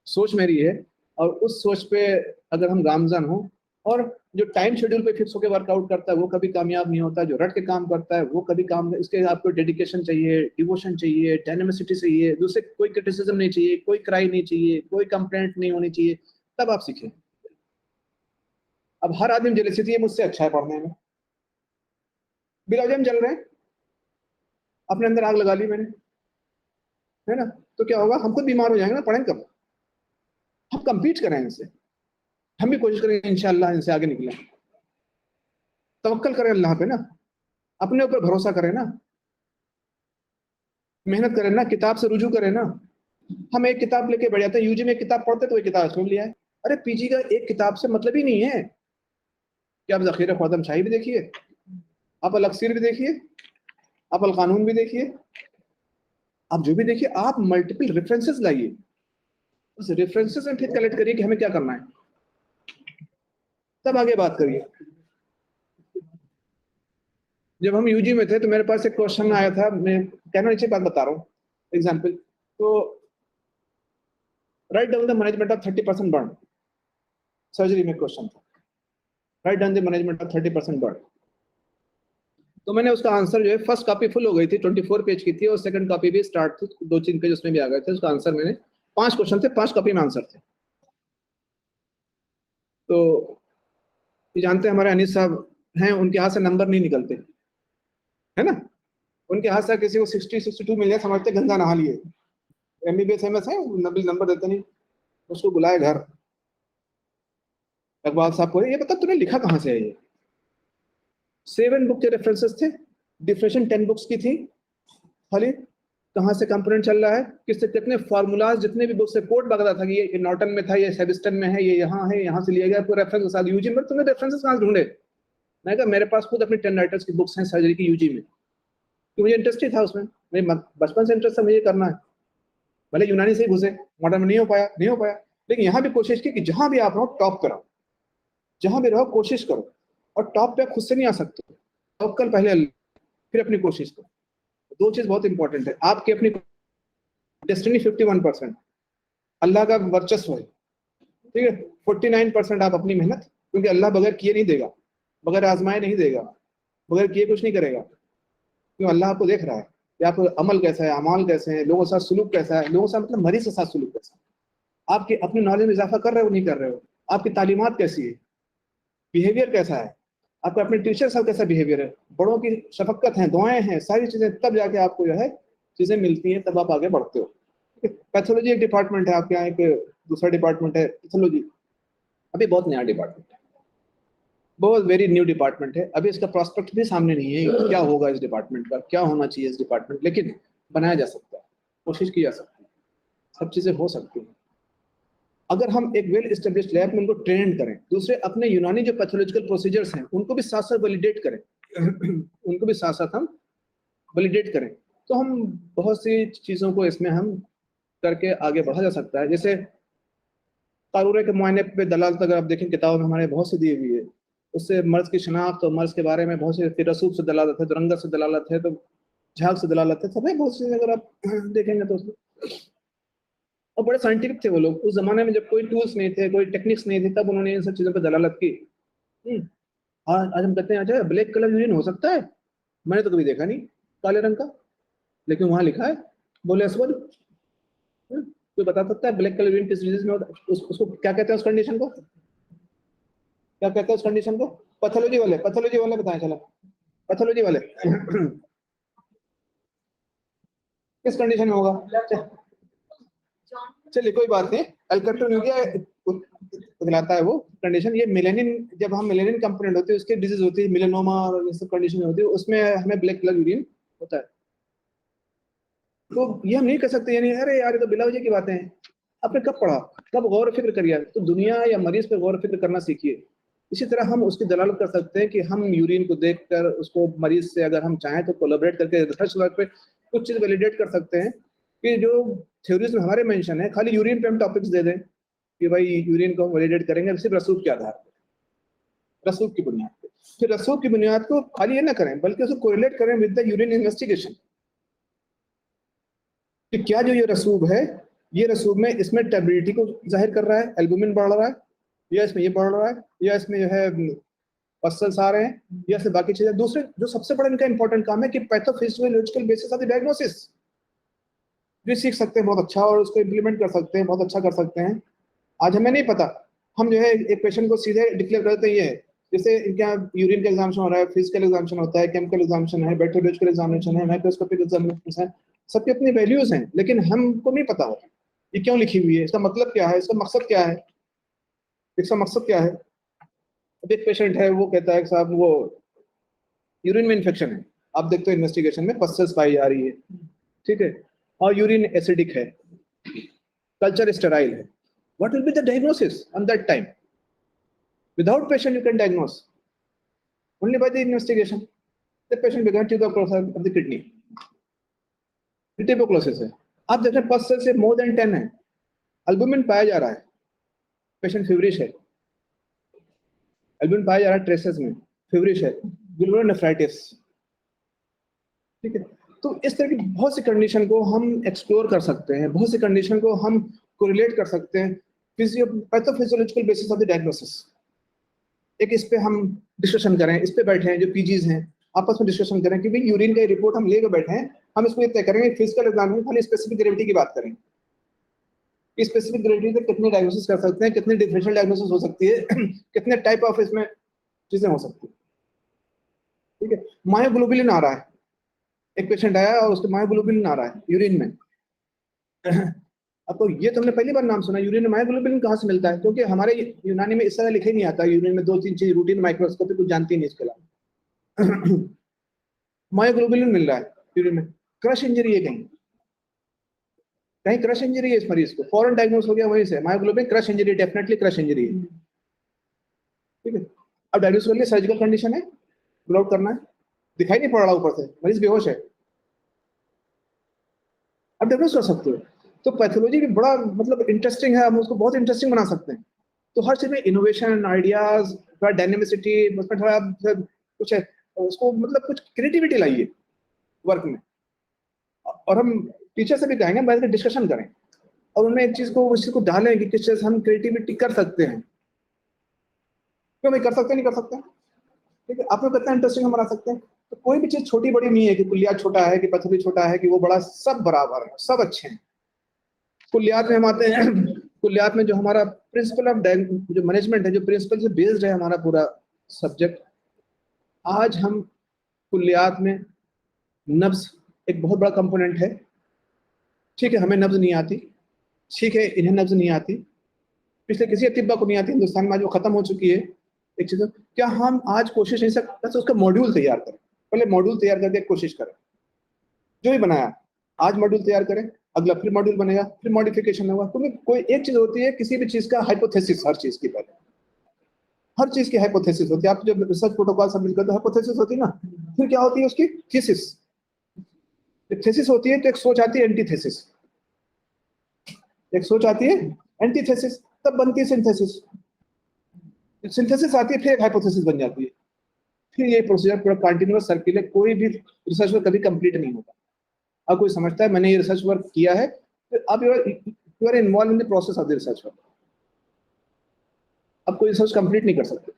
सोच मेरी है। और उस सोच पे अगर हम गामजन हो, और जो टाइम शेड्यूल पे फिक्स होकर वर्कआउट करता है वो कभी कामयाब नहीं होता, जो रट के काम करता है वो कभी काम, इसके आपको डेडिकेशन चाहिए, डिवोशन चाहिए, डायनेमिसिटी चाहिए, दूसरे कोई क्रिटिसिज्म नहीं चाहिए, कोई क्राई नहीं चाहिए, कोई कंप्लेंट नहीं होनी चाहिए, तब आप सीखें। अब हर आदमी जेलसी थी मुझसे अच्छा है पढ़ने में, बिलाजम जल रहे हैं, अपने अंदर आग लगा ली मैंने, है ना? तो क्या होगा? हम खुद बीमार हो जाएंगे ना, पढ़ेंगे कब? हम compete करें इनसे, हम भी कोशिश करें इंशाल्लाह इनसे आगे निकलें। तवक्कल करें अल्लाह पे ना, अपने ऊपर भरोसा करें ना, मेहनत करें ना, किताब से रुजू करें ना। हम एक किताब लेके बैठ जाते हैं, यूजी में एक किताब पढ़ते तो एक किताब सुन लिया है। अरे पीजी का एक किताब से मतलब ही नहीं है कि आप ज़ख़ीर ख्वाजम शाही भी देखिए, आप अलअक्सीर भी देखिए, आप अल कानून भी देखिए, आप जो भी देखिए, आप मल्टीपल रेफरेंसेस लाइए, उस रेफरेंसेस में फिर कलेक्ट करिए कि हमें क्या करना है, तब आगे बात करिए। जब हम यूजी में थे तो मेरे पास एक क्वेश्चन आया था, मैं कहना नीचे बात बता रहा हूँ एग्जाम्पल। तो write down the management of 30% burn, surgery में क्वेश्चन था, write down the management of 30% burn. तो मैंने उसका आंसर जो है, फर्स्ट कॉपी फुल हो गई थी, 24 पेज की थी, और सेकंड कॉपी भी स्टार्ट थी, 2-3 पेज उसमें भी आ गए थे। उसका आंसर मैंने 5 क्वेश्चन थे, 5 कॉपी में आंसर थे। तो जानते हैं हमारे अनिस साहब हैं, उनके हाथ से नंबर नहीं निकलते, है ना? उनके हाथ से किसी को 60-62 मिल जाए, समझते गंगा नहा लिए। एमबीबीएस एमएस है, नबील नंबर देते नहीं। उसको बुलाए घर, इकबाल साहब को, ये बता तूने लिखा कहाँ से है? ये 7 बुक के रेफरेंसेस थे, डिफिनेशन 10 बुक्स की थी खाली, कहाँ से कंपोनेंट चल रहा है, किससे कितने फार्मूलाज, जितने भी बुक से कोड बता था कि ये नॉर्टन में था, ये सेबिस्टन में है, ये यहाँ है, यहाँ से लिया गया, पूरा रेफरेंस के साथ। यूजी में तुमने रेफरेंसेस कहाँ से ढूंढे? मैं कहा मेरे पास खुद अपनी 10 राइटर्स की बुक्स हैं सर्जरी की यूजी में, तो मुझे इंटरेस्ट ही था उसमें, मेरे बचपन से इंटरेस्ट था मुझे करना है। भले यूनानी से ही घुसे, मॉडर्न में नहीं हो पाया, नहीं हो पाया, लेकिन यहाँ भी कोशिश की कि जहां भी आप रहो टॉप कराओ, जहां भी रहो कोशिश करो। और टॉप पे खुद से नहीं आ सकते, तवक्कल पहले अल्लाह, फिर अपनी कोशिश करो। दो चीज बहुत इंपॉर्टेंट है, आपकी अपनी डेस्टिनी 51%, अल्लाह का वर्चस्व है, ठीक है? 49% आप अपनी मेहनत, क्योंकि अल्लाह बगैर किए नहीं देगा, बगैर आजमाए नहीं देगा, बगैर किए कुछ नहीं करेगा। क्यों? अल्लाह आपको देख रहा है कि आपको अमल कैसा है, अमाल कैसे हैं, लोगों के साथ सुलूक कैसा है, लोगों से मतलब मरीज के साथ सुलूक कैसा है, आपकी अपनी नॉलेज में इजाफा कर रहे हो नहीं कर रहे हो, आपकी तालीमात कैसी है, बिहेवियर कैसा है, आपका अपने टीचर साथ कैसा बिहेवियर है, बड़ों की शफकत है, दुआएं हैं, सारी चीजें, तब जाके आपको जो है चीजें मिलती हैं, तब आप आगे बढ़ते हो। पैथोलॉजी एक डिपार्टमेंट है, आपके यहाँ एक दूसरा डिपार्टमेंट है पैथोलॉजी, अभी बहुत नया डिपार्टमेंट है, बहुत वेरी न्यू डिपार्टमेंट है, अभी इसका प्रॉस्पेक्ट भी सामने नहीं है, क्या होगा इस डिपार्टमेंट का, क्या होना चाहिए इस डिपार्टमेंट, लेकिन बनाया जा सकता है, कोशिश की जा सकती है, सब चीजें हो सकती हैं अगर हम एक वेल एस्टेब्लिश्ड लैब में उनको ट्रेन करें। दूसरे, अपने यूनानी जो पैथोलॉजिकल प्रोसीजर्स हैं उनको भी साथ साथ वैलिडेट करें, उनको भी साथ साथ हम वैलिडेट करें। तो हम बहुत सी चीज़ों को इसमें हम करके आगे बढ़ा जा सकता है। जैसे कानून के मुआयने पे दलाल अगर आप देखें किताब में हमारे बहुत सी दी हुई है, उससे मर्ज की शनाख्त और मर्ज के बारे में बहुत से, फिर रसूख से दलालत है, दुरंगत से दलालत है, तो झाग से दलालत है, सब है बहुत सी अगर आप देखेंगे तो उसमें। और बड़े साइंटिफिक थे वो लोग उस जमाने में, जब कोई टूल्स नहीं थे, कोई टेक्निक्स नहीं थी, तब उन्होंने इन सब चीजों पर दलालत की। आज हम कहते हैं अच्छा ब्लैक कलर यूरिन हो सकता है, मैंने तो कभी देखा नहीं काले रंग का, लेकिन वहां लिखा है। बोले असबर कोई बता सकता है ब्लैक कलर यूरिन किस डिजीज में होता है? उसको क्या कहते हैं, उस कंडीशन को क्या कहते हैं, उस कंडीशन को? पैथोलॉजी वाले बताएं, चलो पैथोलॉजी वाले किस कंडीशन में होगा? चलिए कोई बात नहीं, अल्कर्टोन्यूरिया दिलाता है वो कंडीशन। ये मेलेनिन, जब हम मेलेनिन कंपोनेंट होती है उसकी डिजीज होती है, मेलेनोमा और ये सब कंडीशन होती है, उसमें हमें ब्लैक कलर यूरिन होता है। तो ये हम नहीं कर सकते यानी अरे यार ये तो बिला वजह की बातें हैं। आपने कब पढ़ा, कब गौर फिक्र करिए? तो दुनिया या मरीज पे गौर फिक्र करना सीखिए। इसी तरह हम उसकी दलालत कर सकते हैं कि हम यूरिन को देखकर उसको मरीज से अगर हम चाहें तो कोलैबोरेट करके रिसर्च वर्क पे कुछ चीज वैलिडेट कर सकते हैं कि जो थ्योरीज में हमारे मेंशन है, खाली यूरिन पे हम टॉपिक्स दे दें कि भाई यूरिन को हम वैलिडेट करेंगे सिर्फ रसूख के आधार पर, रसूख की बुनियाद पे। फिर रसूख की बुनियाद को खाली ये ना करें बल्कि उसको कोरिलेट करें विद द यूरिन इन्वेस्टिगेशन कि क्या जो ये रसूख है, ये रसूख में इसमें टर्बिडिटी को जाहिर कर रहा है, एल्बुमिन बढ़ रहा है, या इसमें ये बढ़ रहा है, या इसमें जो है पसल्स आ रहे हैं, या फिर बाकी चीजें। दूसरे जो सबसे बड़ा इनका इंपॉर्टेंट काम है कि pathophysiological basis of the diagnosis भी सीख सकते हैं बहुत अच्छा, और उसको इम्प्लीमेंट कर सकते हैं, बहुत अच्छा कर सकते हैं। आज हमें नहीं पता, हम जो है एक पेशेंट को सीधे डिक्लेयर करते ही है, जैसे इनका यूरिन का एग्जामिनेशन हो रहा है, फिजिकल एग्जामिनेशन होता है, केमिकल एग्जामिनेशन है, बैक्टीरियोलॉजिकल एग्जामिनेशन है, माइक्रोस्कोपिक एग्जामिनेशन है, सबकी अपनी वैल्यूज हैं, लेकिन हमको नहीं पता होता ये क्यों लिखी हुई है, इसका मतलब क्या है, इसका मकसद क्या है, इसका मकसद क्या है। अब एक पेशेंट है वो कहता है कि साहब वो यूरिन में इन्फेक्शन है, आप देखते हो इन्वेस्टिगेशन में पसल्स पाई जा रही है, ठीक है, और यूरिन एसिडिक है, कल्चर स्टेराइल है, what will be the diagnosis on that time? Without patient you can diagnose only by the investigation. The patient began tuberculosis of the kidney, tuberculosis है, आप देख रहे हैं पस से मोर देन 10 है, एल्बुमिन पाया जा रहा है, पेशेंट फेवरिश है, एल्बुमिन पाया जा रहा है ट्रेसेस में, फेवरिश है, ग्लोमेरुलोनेफ्राइटिस, ठीक है। तो इस तरह की बहुत सी कंडीशन को हम एक्सप्लोर कर सकते हैं, बहुत सी कंडीशन को हम कोरिलेट कर सकते हैं pathophysiological basis of the diagnosis. एक इस पे हम डिस्कशन करें, इस पे बैठे हैं जो पीजीज हैं आपस में डिस्कशन करें कि भाई यूरिन का रिपोर्ट हम लेकर बैठे हैं, हम इसको ये तय करेंगे फिजिकल एग्जाम में खाली स्पेसिफिक ग्रेविटी की बात करें, स्पेसिफिक ग्रेविटी से कितनी डायग्नोसिस कर सकते हैं, कितनी डिफरेंशियल डायग्नोसिस हो सकती है कितने टाइप ऑफ इसमें चीजें हो सकती है, ठीक है। मायोग्लोबिलिन आ रहा है, एक पेशेंट आया और उसके मायोग्लोबिलिन आ रहा है यूरिन में अब तो ये तुमने पहली बार नाम सुना, यूरिन में मायोग्लोबिलिन कहाँ से मिलता है? क्योंकि हमारे यूनानी में इस तरह लिखे नहीं आता, यूरिन में 2-3 चीज रूटीन माइक्रोस्कोपी कुछ जानती नहीं इसके अलावा मायोग्लोबिलिन मिल रहा है यूरिन में, क्रश इंजरी है, कहीं कहीं क्रश इंजरी है इस मरीज को, फॉरन डायग्नोस हो गया वहीं से, myoglobin crush injury, definitely crush injury है, ठीक है। अब डायग्नोस कर लिया, सर्जिकल कंडीशन है, रूल आउट करना है, दिखाई नहीं पड़ रहा ऊपर से, मरीज बेहोश है, अब डायग्नोस कर सकते हो। तो पैथोलॉजी भी बड़ा मतलब इंटरेस्टिंग है, हम उसको बहुत इंटरेस्टिंग बना सकते हैं। तो हर चीज में इनोवेशन, आइडियाज, थोड़ा डायनेमिसिटी, उसमें थोड़ा कुछ है, उसको मतलब कुछ क्रिएटिविटी लाइए वर्क में। और हम टीचर से भी कहेंगे बैठ कर डिस्कशन करें और उनमें एक चीज को उस चीज को डालें कि किस चीज हम क्रिएटिविटी कर सकते हैं, क्यों नहीं कर सकते, नहीं कर सकते, ठीक है। आप लोग कितना इंटरेस्टिंग हम बना सकते हैं। तो कोई भी चीज छोटी बड़ी नहीं है कि कुलिया छोटा है कि पथरी छोटा है कि वो बड़ा, सब बराबर है, सब अच्छे हैं। कुलियात में हम आते हैं कुलियात में जो हमारा प्रिंसिपल ऑफ जो मैनेजमेंट है, जो प्रिंसिपल से बेस्ड है हमारा पूरा सब्जेक्ट, आज हम कुलियात में नब्ज एक बहुत बड़ा कंपोनेंट है, ठीक है। हमें नब्ज नहीं आती, ठीक है, इन्हें नब्ज नहीं आती, पिछले किसी अतिब्बा को नहीं आती हिंदुस्तान में, आज वो खत्म हो चुकी है एक चीज। क्या हम आज कोशिश नहीं सकते तो उसका मॉड्यूल तैयार करें, पहले मॉड्यूल तैयार करके कोशिश करें, जो भी बनाया आज मॉड्यूल तैयार करें, अगला फिर मॉड्यूल बनेगा, फिर मॉडिफिकेशन होगा, क्योंकि कोई एक चीज होती है किसी भी चीज का हाइपोथेसिस, हर चीज की पहले हर चीज की हाइपोथेसिस होती है। आप जब रिसर्च प्रोटोकॉल सबमिट करते हो हाइपोथेसिस होती है ना, फिर क्या होती है उसकी थीसिस। थीसिस होती है तो एक सोच आती है एंटीथेसिस, एक सोच आती है एंटीथेसिस, तब बनती है सिंथेसिस। सिंथेसिस आती है फिर एक हाइपोथेसिस बन जाती है। फिर ये प्रोसीजर पूरा कंटिन्यूअस सर्किल है, कोई भी रिसर्च वर्क कभी कंप्लीट नहीं होता। अब कोई समझता है मैंने ये रिसर्च वर्क किया है, तो अब you are involve in the process of the research work. अब कोई रिसर्च कंप्लीट नहीं कर सकते।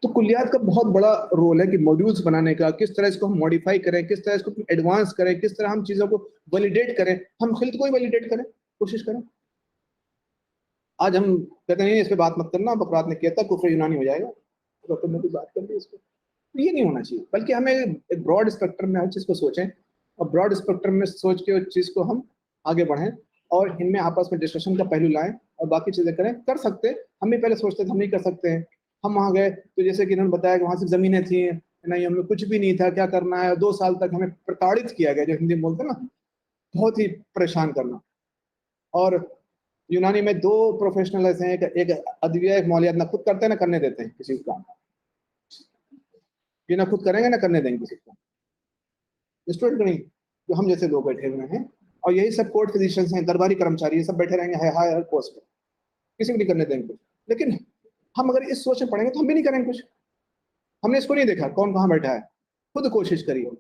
तो कुलियात का बहुत बड़ा रोल है कि मॉड्यूल्स बनाने का, किस तरह इसको हम मॉडिफाई करें, किस तरह इसको एडवांस करें, किस तरह हम चीजों को वैलिडेट करें, हम खुद को ही वैलिडेट करें, कोशिश करें। आज हम कहते नहीं इस पे बात मत करना, बकरात ने कहता कुफर यूनानी हो जाएगा, तो तुमने कोई बात कर दी इसको। तो ये नहीं होना चाहिए, बल्कि हमें एक ब्रॉड स्पेक्ट्रम में हर चीज को सोचें और ब्रॉड स्पेक्ट्रम में सोच के उस चीज को हम आगे बढ़ें और इनमें आपस में डिस्कशन का पहलू लाएं और बाकी चीजें करें। कर सकते, हम भी पहले सोचते थे हम नहीं कर सकते हैं, हम वहां गए तो जैसे कि इन्होंने बताया कि वहां सिर्फ जमीनें थी, नहीं हमें कुछ भी नहीं था, क्या करना है। 2 साल तक हमें प्रताड़ित किया गया, जो हिंदी में बोलते हैं ना, बहुत ही परेशान करना। और यूनानी में 2 प्रोफेशनल ऐसे हैं, एक अद्विया एक मौलियात, ना खुद करते हैं ना करने देते हैं किसी को काम। ये ना खुद करेंगे ना करने देंगे किसी को, स्टूडेंट नहीं, जो हम जैसे लोग बैठे हुए हैं। और यही सब कोर्ट फिजिशियंस हैं, दरबारी कर्मचारी, ये सब बैठे रहेंगे है हाई हर पोस्ट पे, किसी को नहीं करने देंगे कुछ। लेकिन हम अगर इस सोच में पढ़ेंगे तो हम भी नहीं करेंगे कुछ। हमने इसको नहीं देखा कौन कहाँ बैठा है, खुद कोशिश करिए।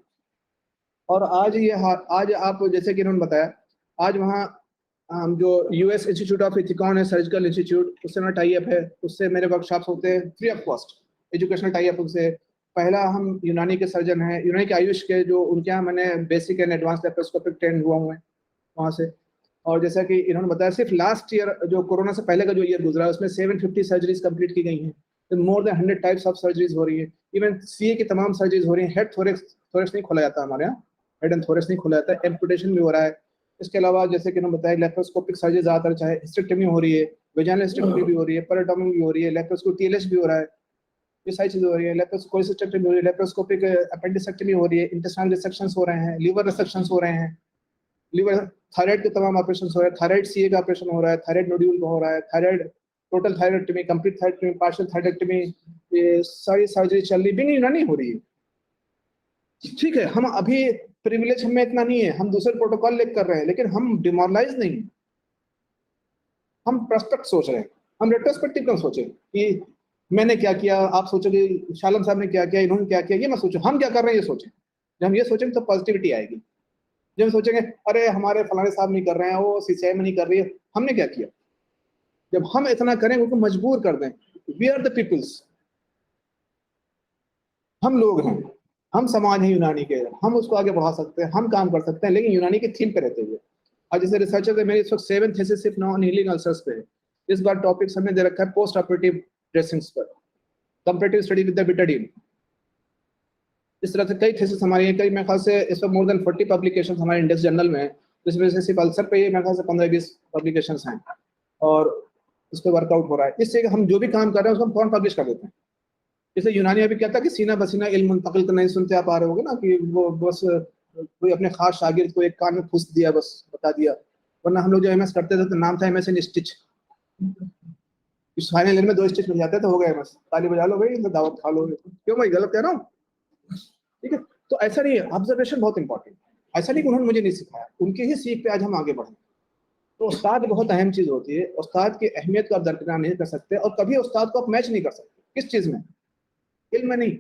और आज ये आज आप जैसे कि इन्होंने बताया, आज वहाँ जो यूएस इंस्टीट्यूट ऑफ इथिकॉन है, सर्जिकल इंस्टीट्यूट, उससे मेरा टाई अप है, उससे मेरे वर्कशॉप्स होते हैं free of cost, educational tie up उनसे। पहला हम यूनानी के सर्जन हैं, यूनानी के आयुष के, जो उनके यहाँ मैंने basic and advance laparoscopic train हुआ हूँ वहाँ से। और जैसा कि इन्होंने बताया, सिर्फ लास्ट ईयर जो कोरोना से पहले का जो ईयर गुजरा, उसमें 750 सर्जरीज कंप्लीट की गई हैं, तो more than 100 types of surgeries हो रही है। इवन सीए की तमाम सर्जरीज हो रही है। हेड थोरेक्स थोरेक्स नहीं खोला जाता हमारे यहाँ, हेड एंड थोरेक्स नहीं खोला जाता है, एम्पुटेशन भी हो रहा है। इसके अलावा जैसे कि इन्होंने बताया लेप्रोस्कोपिक सर्जरी ज़्यादातर, चाहे हिस्टेक्टमी हो रही है, वेजाइनल हिस्टेक्टमी भी हो रही है, पेरिटोमी भी हो रही है, लेप्रोस्कोपिक टीएलएच भी हो रहा है, ये सारी चीजें हो रही है। लेप्रोस्कोपिक हो रही है, लेप्रोस्कोपिक अपेंडिसेक्टमी हो रही है, इंटेस्टाइनल रिसेक्शंस हो रहे हैं, लीवर रिसेक्शंस हो रहे हैं, लीवर थायराइड के तमाम ऑपरेशन हो रहे हैं, थायराइड सीए का ऑपरेशन हो रहा है, थायराइड नोड्यूल का हो रहा है, थायराइड टोटल थायराइडक्टमी, कंप्लीट थायराइडक्टमी, पार्शियल थायराइडक्टमी, ये सारी सर्जरी चल रही भी नहीं हो रही है। ठीक है, हम अभी प्रिविलेज हमें इतना नहीं है, हम दूसरे प्रोटोकॉल लेकर कर रहे हैं, लेकिन हम डिमोरलाइज नहीं, हम प्रोस्पेक्ट सोच रहे हैं। हम रेट्रोस्पेक्टिव क्यों सोचे कि मैंने क्या किया, आप सोचोगे शालम साहब ने क्या किया, इन्होंने क्या किया, ये मत सोचो, हम क्या कर रहे हैं ये सोचें। जब हम ये सोचेंगे तो पॉजिटिविटी आएगी। जब हम सोचेंगे अरे हमारे फलाने साहब नहीं कर रहे हैं, वो सीसीआई में नहीं कर रही है, हमने क्या किया। जब हम इतना करें, उनको मजबूर कर दें, वी आर द पीपल्स, हम लोग हैं, हम समाज हैं यूनानी के, हम उसको आगे बढ़ा सकते हैं, हम काम कर सकते हैं, लेकिन यूनानी के थीम पे रहते हुए। आज जैसे रिसर्चर है, मेरी इस वक्त 7th थीसिस सिर्फ नॉन हीलिंग अल्सर्स पे है। इस बार टॉपिक हमने दे रखा है पोस्ट ऑपरेटिव ड्रेसिंग्स पर, comparative study with the Betadine. इस तरह से कई थीसिस हमारी हैं, कई मेरे ख्याल से इस पर मोर देन 40 पब्लिकेशन हमारे इंडेक्स जर्नल में है, जिसमें से सिर्फ अल्सर पे ये मेरे ख्याल से 15-20 पब्लिकेशन हैं और उस पर वर्कआउट हो रहा है। इससे हम जो भी काम कर रहे हैं उसको हम फौरन पब्लिश कर देते हैं। जैसे यूनानी अभी कहता है कि सीना बसीना इल्म मुंतकिल करना, नहीं सुनते आप आ रहे होगे ना, कि वो बस कोई अपने खास शागिर्द को एक कान में फूस दिया, बस बता दिया। वरना हम लोग जो एमएस करते थे तो नाम था एमएस इन स्टिच, फाइनल ईयर में 2 स्टिच मिल जाते थे, हो गए एमएस, ताली बजा लो भाई, दावत खा लो। क्यों भाई, गलत कह रहा हूँ? ठीक है, तो ऐसा नहीं है, ऑब्जर्वेशन बहुत इंपॉर्टेंट। ऐसा नहीं कि उन्होंने मुझे नहीं सिखाया, उनके ही सीख पे आज हम आगे बढ़े। तो उस्ताद बहुत अहम चीज होती है, उस्ताद की अहमियत को आप दरकिनार नहीं कर सकते, और कभी उस्ताद को आप मैच नहीं कर सकते। किस चीज में? इल्म में नहीं,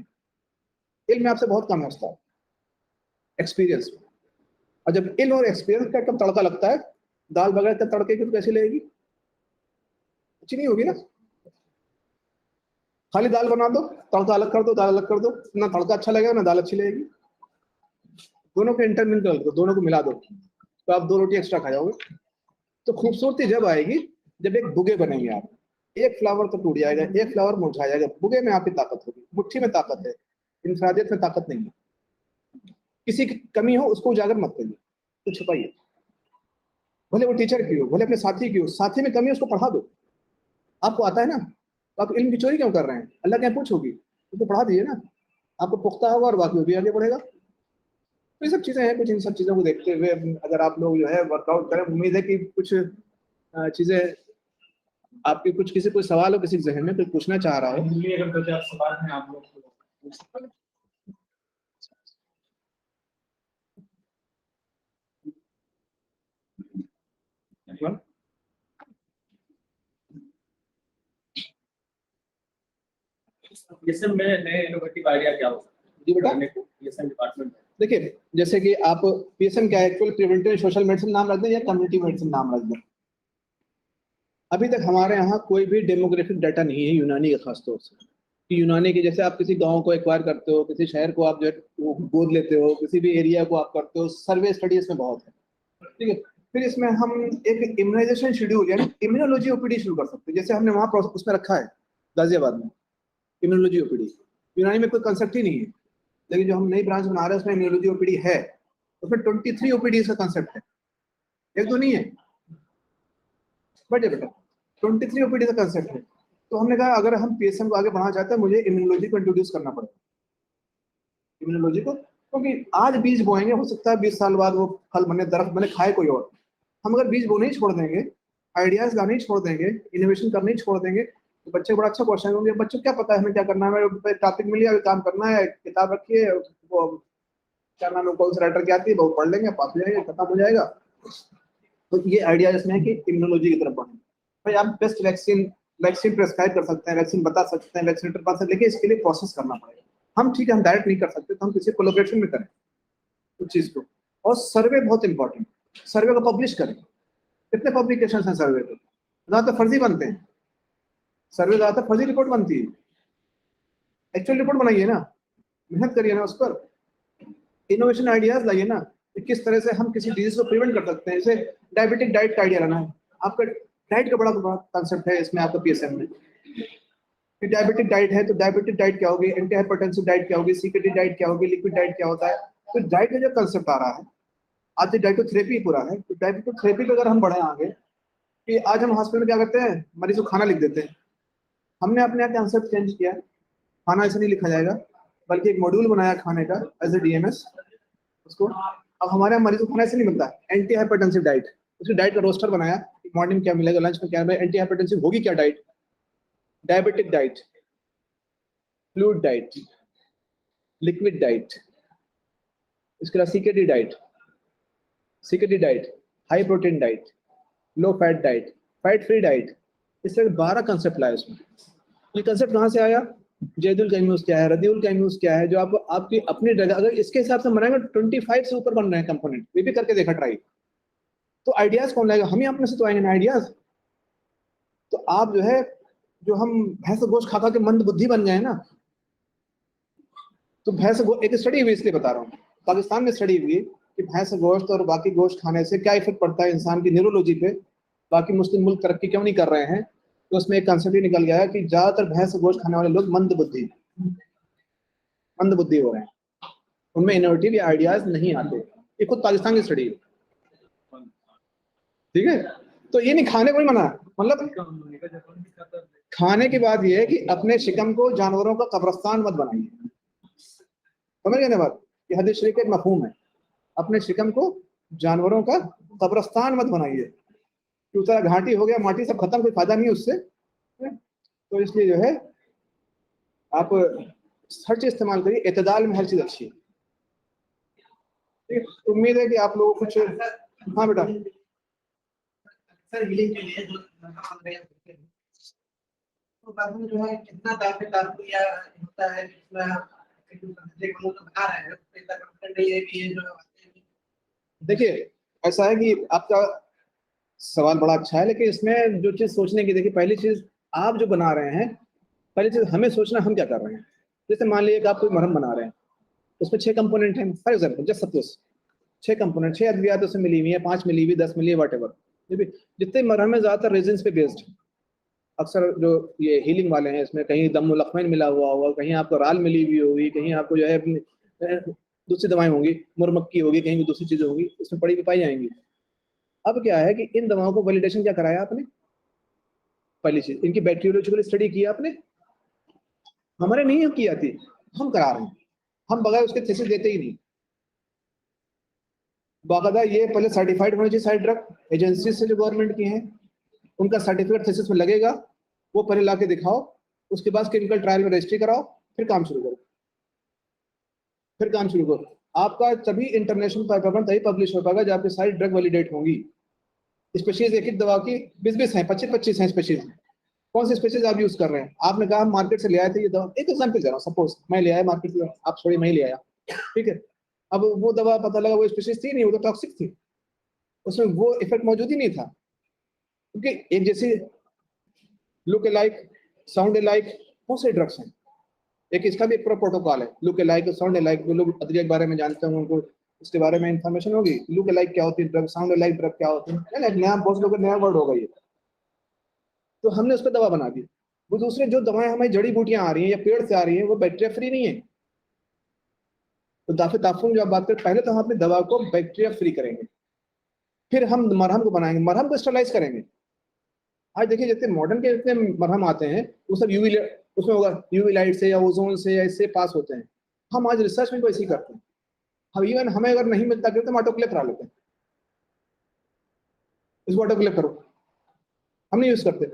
इल्म में आपसे बहुत कम है उस्ताद, एक्सपीरियंस में। और जब इल्म और एक्सपीरियंस का एकदम तड़का लगता है, दाल बगैर के तड़के की तो कैसी लगेगी? अच्छी नहीं होगी ना। खाली दाल बना दो, तड़का अलग कर दो, दाल अलग कर दो, ना तड़का अच्छा लगेगा ना दाल अच्छी लगेगी। दोनों को इंटरमिल कर दो, दोनों को मिला दो, तो आप 2 रोटी एक्स्ट्रा खा जाओगे। तो खूबसूरती जब आएगी जब एक बुगे बनेंगे आप। एक फ्लावर तो टूट जाएगा, एक फ्लावर मुरझा जाएगा, बुगे में आपकी ताकत होगी, मुट्ठी में ताकत है, इंफरादियत में ताकत नहीं है। किसी की कमी हो उसको उजागर मत करिए, तो छुपाइए, भले वो टीचर की हो, भले अपने साथी की हो, साथी में कमी है उसको पढ़ा दो। आपको आता है ना, तो आप इल्म की चोरी क्यों कर रहे हैं? अल्लाह क्या पूछोगी, उसको पढ़ा दीजिए ना, आपको पुख्ता होगा और बाकी वो भी आगे बढ़ेगा। तो ये सब चीजें हैं कुछ, इन सब चीजों को देखते हुए अगर आप लोग जो है वर्कआउट करें, उम्मीद है कि कुछ चीजें आपके कुछ किसी कोई सवाल हो, किसी जहन में कोई पूछना चाह रहा हो? अगर कोई आप सवाल हैं आप लोग पीएसएम में नए इनोवेटिव आइडिया क्या हो जी बेटा, पीएसएम डिपार्टमेंट में? देखिए जैसे कि आप पीएसएम क्या है, एक्चुअल प्रिवेंटिव सोशल मेडिसिन नाम रख दें या कम्युनिटी मेडिसिन नाम रख दें। अभी तक हमारे यहाँ कोई भी डेमोग्राफिक डाटा नहीं है यूनानी के खासतौर से, कि यूनानी की जैसे आप किसी गांव को एक्वायर करते हो, किसी शहर को आप जो है गोद लेते हो, किसी भी एरिया को आप करते हो, सर्वे स्टडी इसमें बहुत है, ठीक है। फिर इसमें हम एक इम्यूनाइजेशन शेड्यूल यानी इम्यूनोलॉजी ओपीडी शुरू कर सकते हैं, जैसे हमने वहाँ उसमें रखा है गाजियाबाद में इम्यूनोलॉजी ओपीडी। यूनानी में कोई कंसेप्ट ही नहीं है, लेकिन जो हम नई ब्रांच बना रहे हैं उसमें इम्यूनोलॉजी ओपीडी है, उसमें 23 ओपीडी का कंसेप्ट है, एक तो नहीं है बट बेटा 23 ओपीडी का कंसेप्ट है। तो हमने कहा अगर हम पीएसएम को आगे बढ़ाना चाहते हैं मुझे इम्यूनोलॉजी को इंट्रोड्यूस करना पड़ेगा, इम्यूनोलॉजी को, क्योंकि आज बीज बोएंगे हो सकता है 20 साल बाद वो फल बने, दरख्त बने, खाए कोई और। हम अगर बीज बोने ही छोड़ देंगे, आइडियाज लाने ही छोड़ देंगे, इनोवेशन करने ही छोड़ देंगे, तो बच्चे बड़ा अच्छा क्वेश्चन होंगे, बच्चों क्या पता है हमें क्या करना है, टॉपिक मिली है काम करना है, किताब रखी है, वो क्या नाम है कौन सा राइटर की आती है वो पढ़ लेंगे, पास हो जाएंगे, खत्म हो जाएगा। तो ये आइडिया इसमें है कि इम्यूनोलॉजी की तरफ बढ़े। भाई आप बेस्ट वैक्सीन प्रेस्क्राइब कर सकते हैं, वैक्सीन बता सकते हैं, वैक्सीनेटर बता सकते हैं, लेकिन इसके लिए प्रोसेस करना पड़ेगा। हम ठीक है हम डायरेक्ट नहीं कर सकते, तो हम किसी कोलैबोरेशन में करें उस चीज को। और सर्वे बहुत इंपॉर्टेंट, सर्वे को पब्लिश करें। कितने पब्लिकेशन हैं सर्वे को? ज्यादातर फर्जी बनते हैं, सर्वे ज्यादातर फर्जी रिपोर्ट बनती है। एक्चुअल रिपोर्ट बनाइए ना, मेहनत करिए ना उस पर, इनोवेशन आइडियाज लाइए ना कि किस तरह से हम किसी डिजीज को प्रिवेंट कर सकते हैं। जैसे डायबिटिक डाइट का आइडिया लाना है आपका, डाइट का बड़ा कॉन्सेप्ट है इसमें आपका पीएसएम में। डायबिटिक डाइट है तो डायबिटिक डाइट क्या होगी, एंटी हाइपरटेंसिव डाइट क्या होगी, सीकेटी डाइट क्या होगी, लिक्विड डाइट क्या होता है। तो डाइट का जो कंसेप्ट आ रहा है आज डाइटोथेरेपी पूरा है, तो डाइटोथेरेपी पे अगर हम बढ़े आगे कि आज हम हॉस्पिटल में क्या करते हैं, मरीज को खाना लिख देते हैं। हमने अपने यहाँ कंसेप्ट चेंज किया, खाना ऐसे नहीं लिखा जाएगा बल्कि एक मॉड्यूल बनाया खाने का एज ए डीएमएस उसको। अब हमारे यहाँ मरीज को खाना ऐसे नहीं मिलता, एंटी हाइपरटेंसिव डाइट, उसकी डाइट का रोस्टर बनाया, मॉर्निंग क्या मिलेगा, लंच में क्या मिलेगा, एंटी हाइपरटेंसिव होगी क्या diet, diabetic diet, fluid diet, liquid diet, इसके बाद सीकेटी diet, high protein diet, low fat diet, fat free diet, इस तरह 12 कंसेप्ट लाए उसमें। ये कंसेप्ट कहाँ से आया? जैदुल कैम्यूस क्या है, रदिउल कैम्यूस क्या है, जो आपको आपकी अपनी जगह अगर इसके हिसाब से बनाएंगे 25 से ऊपर बन रहे हैं कंपोनेंट, ये भी करके देखा ट्राई। तो आइडियाज कौन लाएगा? हम ही अपने से तो आएंगे ना आइडियाज। तो आप जो है जो हम भैंस गोश्त खा खा के मंद बुद्धि बन गए ना, तो भैंस एक स्टडी हुई इसलिए बता रहा हूँ, पाकिस्तान में स्टडी हुई कि भैंस गोश्त और बाकी गोश्त खाने से क्या इफेक्ट पड़ता है इंसान की न्यूरोलॉजी पे, बाकी मुस्लिम मुल्क तरक्की क्यों नहीं कर रहे हैं। तो उसमें एक कंसेप्ट ही निकल गया है कि ज्यादातर भैंस गोश्त खाने वाले लोग मंद बुद्धि हो रहे हैं, उनमें इनोवेटिव आइडियाज नहीं आते। ये खुद पाकिस्तान की स्टडी है, ठीक है। तो ये नहीं खाने को ही मना, मतलब खाने की बात ये है कि अपने शिकम को जानवरों का कब्रिस्तान मत बनाइए, समझ गए ना बात? ये हदीस शरीफ का एक मफहूम है, अपने शिकम को जानवरों का कब्रिस्तान मत बनाइए, कि उतना घाटी हो गया, माटी सब खत्म, कोई फायदा नहीं उससे। तो इसलिए जो है आप हर चीज इस्तेमाल करिए, एतदाल में हर चीज अच्छी है। उम्मीद है कि आप लोग कुछ, हाँ बेटा सर हीलिंग के लिए जो तो बाद में जो है कितना दाखिल या होता है देखिए ऐसा है कि आपका सवाल बड़ा अच्छा है, लेकिन इसमें जो चीज सोचने की, देखिए पहली चीज आप जो बना रहे हैं, पहली चीज हमें सोचना हम क्या कर रहे हैं। जैसे मान लीजिए कि आप कोई मरहम बना रहे हैं, उसमें 6 कंपोनेंट हैं, for example just suppose 6 component, 6 अद्वियात उसमें मिली हुई है, 5 मिली हुई, 10 मिली है, वट एवर। जितने मरहम है ज्यादातर रेजिन्स पे बेस्ड। अक्सर जो ये हीलिंग वाले हैं इसमें कहीं दमुलखमैन मिला हुआ होगा, कहीं आपको राल मिली हुई होगी, कहीं आपको जो है दूसरी दवाएं होंगी, मुरमक्की होगी, कहीं भी दूसरी चीजें होंगी, इसमें पड़ी पाई जाएंगी। अब क्या है कि इन दवाओं को वैलिडेशन क्या कराया आपने? पहली चीज इनकी बैक्टीरियोलॉजिकल स्टडी की आपने, हमारे नहीं की आती, हम करा रहे हैं, हम बगैर उसके थीसिस देते ही नहीं। बाकायदा ये पहले सर्टिफाइड होनी चाहिए साइड ड्रग एजेंसी से जो गवर्नमेंट की हैं, उनका सर्टिफिकेट थीसिस में लगेगा, वो पहले ला के दिखाओ, उसके बाद क्लिनिकल ट्रायल में रजिस्ट्री कराओ, फिर काम शुरू करो, फिर काम शुरू करो। आपका तभी इंटरनेशनल पेपर तभी पब्लिश हो पाएगा जब आपकी सारी ड्रग वैलिडेट होंगी। स्पेशीज एक एक दवा की 20-20 हैं, 25-25 हैं स्पेशीज। कौन सी स्पेशीज आप यूज कर रहे हैं? आपने कहा हम मार्केट से ले आए थे ये दवा, एक एग्जाम्पल दे रहा हूँ, सपोज मैं ले आया मार्केट से, आप छोड़िए मैं ही ले आया, ठीक है। अब वो दवा पता लगा वो स्पेशीज थी नहीं, वो तो टॉक्सिक थी, उसमें वो इफेक्ट मौजूद ही नहीं था, क्योंकि एक जैसे लुक अलाइक, साउंड अलाइक बहुत से ड्रग्स हैं। एक इसका भी एक प्रोटोकॉल है, लुक अलाइक, साउंड अलाइक। जो लोग अदरिया के बारे में जानते हैं उनको इसके बारे में इंफॉर्मेशन होगी। लुक अलाइक क्या होती है ड्रग, साउंड अलाइक ड्रग क्या होती है ना, नया बहुत लोगों नया वर्ड होगा ये। तो हमने उस पर दवा बना दी। वो दूसरे जो दवाएं हमारी जड़ी बूटियां आ रही हैं या पेड़ से आ रही हैं वो बैक्टीरिया फ्री नहीं है। तो दाफे ताफून जो आप बात करें, पहले तो हम अपनी दवा को बैक्टीरिया फ्री करेंगे, फिर हम मरहम को बनाएंगे, मरहम को स्टरलाइज करेंगे। आज देखिए जितने मॉडर्न के जितने मरहम आते हैं वो सब यूवी, उसमें होगा यूवी लाइट से या ओजोन से या इससे पास होते हैं। हम आज रिसर्च में ऐसे ही करते हैं। हम इवन हमें अगर नहीं मिलता तो हम ऑटोक्लेव करा लेते हैं, इसको ऑटोक्लेव करो, हम नहीं यूज करते।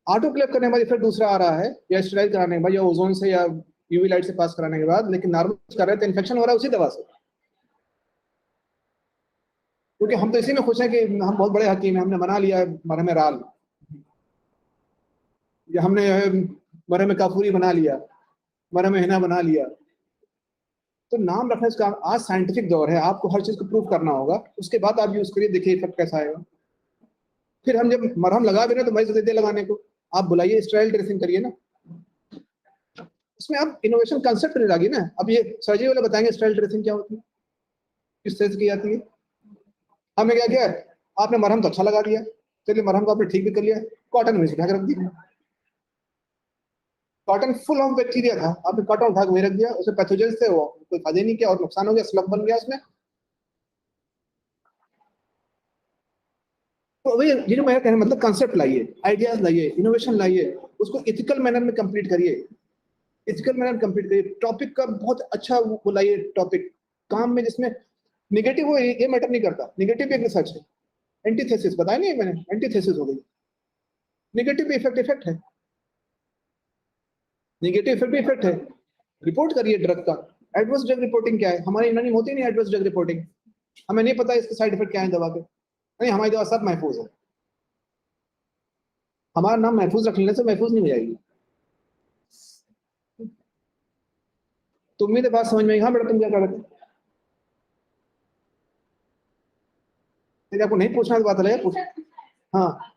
ऑटोक्लेव करने के बाद फिर दूसरा आ रहा है या स्टेराइल कराने के बाद या ओजोन से या यूवी लाइट से पास कराने के बाद, लेकिन नॉर्मल कर रहे थे इन्फेक्शन हो रहा है उसी दवा से। क्योंकि हम तो इसी में खुश हैं कि हम बहुत बड़े हकीम हैं, हमने बना लिया मरहम राल, या हमने मरहम काफूरी बना लिया, मरहम हिना बना लिया। तो नाम रखने का आज साइंटिफिक दौर है, आपको हर चीज को प्रूव करना होगा, उसके बाद आप यूज करिए, देखिए इफेक्ट कैसा आएगा। फिर हम जब मरहम लगा भी रहे तो मरीज देते लगाने को, आप बुलाइए स्टेराइल ड्रेसिंग करिए ना, इसमें आप इनोवेशन कंसेप्ट नहीं लागिए ना। अब ये सर्जरी वाले बताएंगे स्टेराइल ड्रेसिंग क्या होती है, किस तरह से की जाती है। हमने क्या किया, आपने मरहम तो अच्छा लगा दिया, चलिए मरहम को आपने ठीक भी कर लिया, कॉटन में ढक रख दिया, कॉटन फुल ऑफ बैक्टीरिया था, आपने कॉटन उठा के रख दिया, उसमें पैथोजेंस थे, वो कोई फायदा नहीं किया और नुकसान हो गया, स्लग बन गया उसमें। तो वही ये जो मेरा कहना मतलब कंसेप्ट लाइए, आइडियाज लाइए, इनोवेशन लाइए, उसको इथिकल मैनर में कंप्लीट करिए, इथिकल मैनर कंप्लीट करिए। टॉपिक का बहुत अच्छा वो लाइए टॉपिक काम में, जिसमें निगेटिव हो ये मैटर नहीं करता, निगेटिव भी एक रिसर्च है। एंटीथेसिस बताया नहीं मैंने, एंटीथेसिस हो गई, निगेटिव इफेक्ट है, नेगेटिव इफेक्ट भी इफेक्ट है। रिपोर्ट करिए ड्रग का, एडवर्स ड्रग रिपोर्टिंग क्या है, हमारे इंडिया में होती नहीं एडवर्स ड्रग रिपोर्टिंग, हमें नहीं पता इसके साइड इफेक्ट क्या है दवा के, नहीं हमारी दवा सब महफूज है, हमारा नाम महफूज रख लेने से महफूज नहीं हो जाएगी। तो उम्मीद है बात समझ में आई। हाँ बेटा तुम क्या कर रहे थे, आपको नहीं पूछना तो बात अलग है, पूछ। हाँ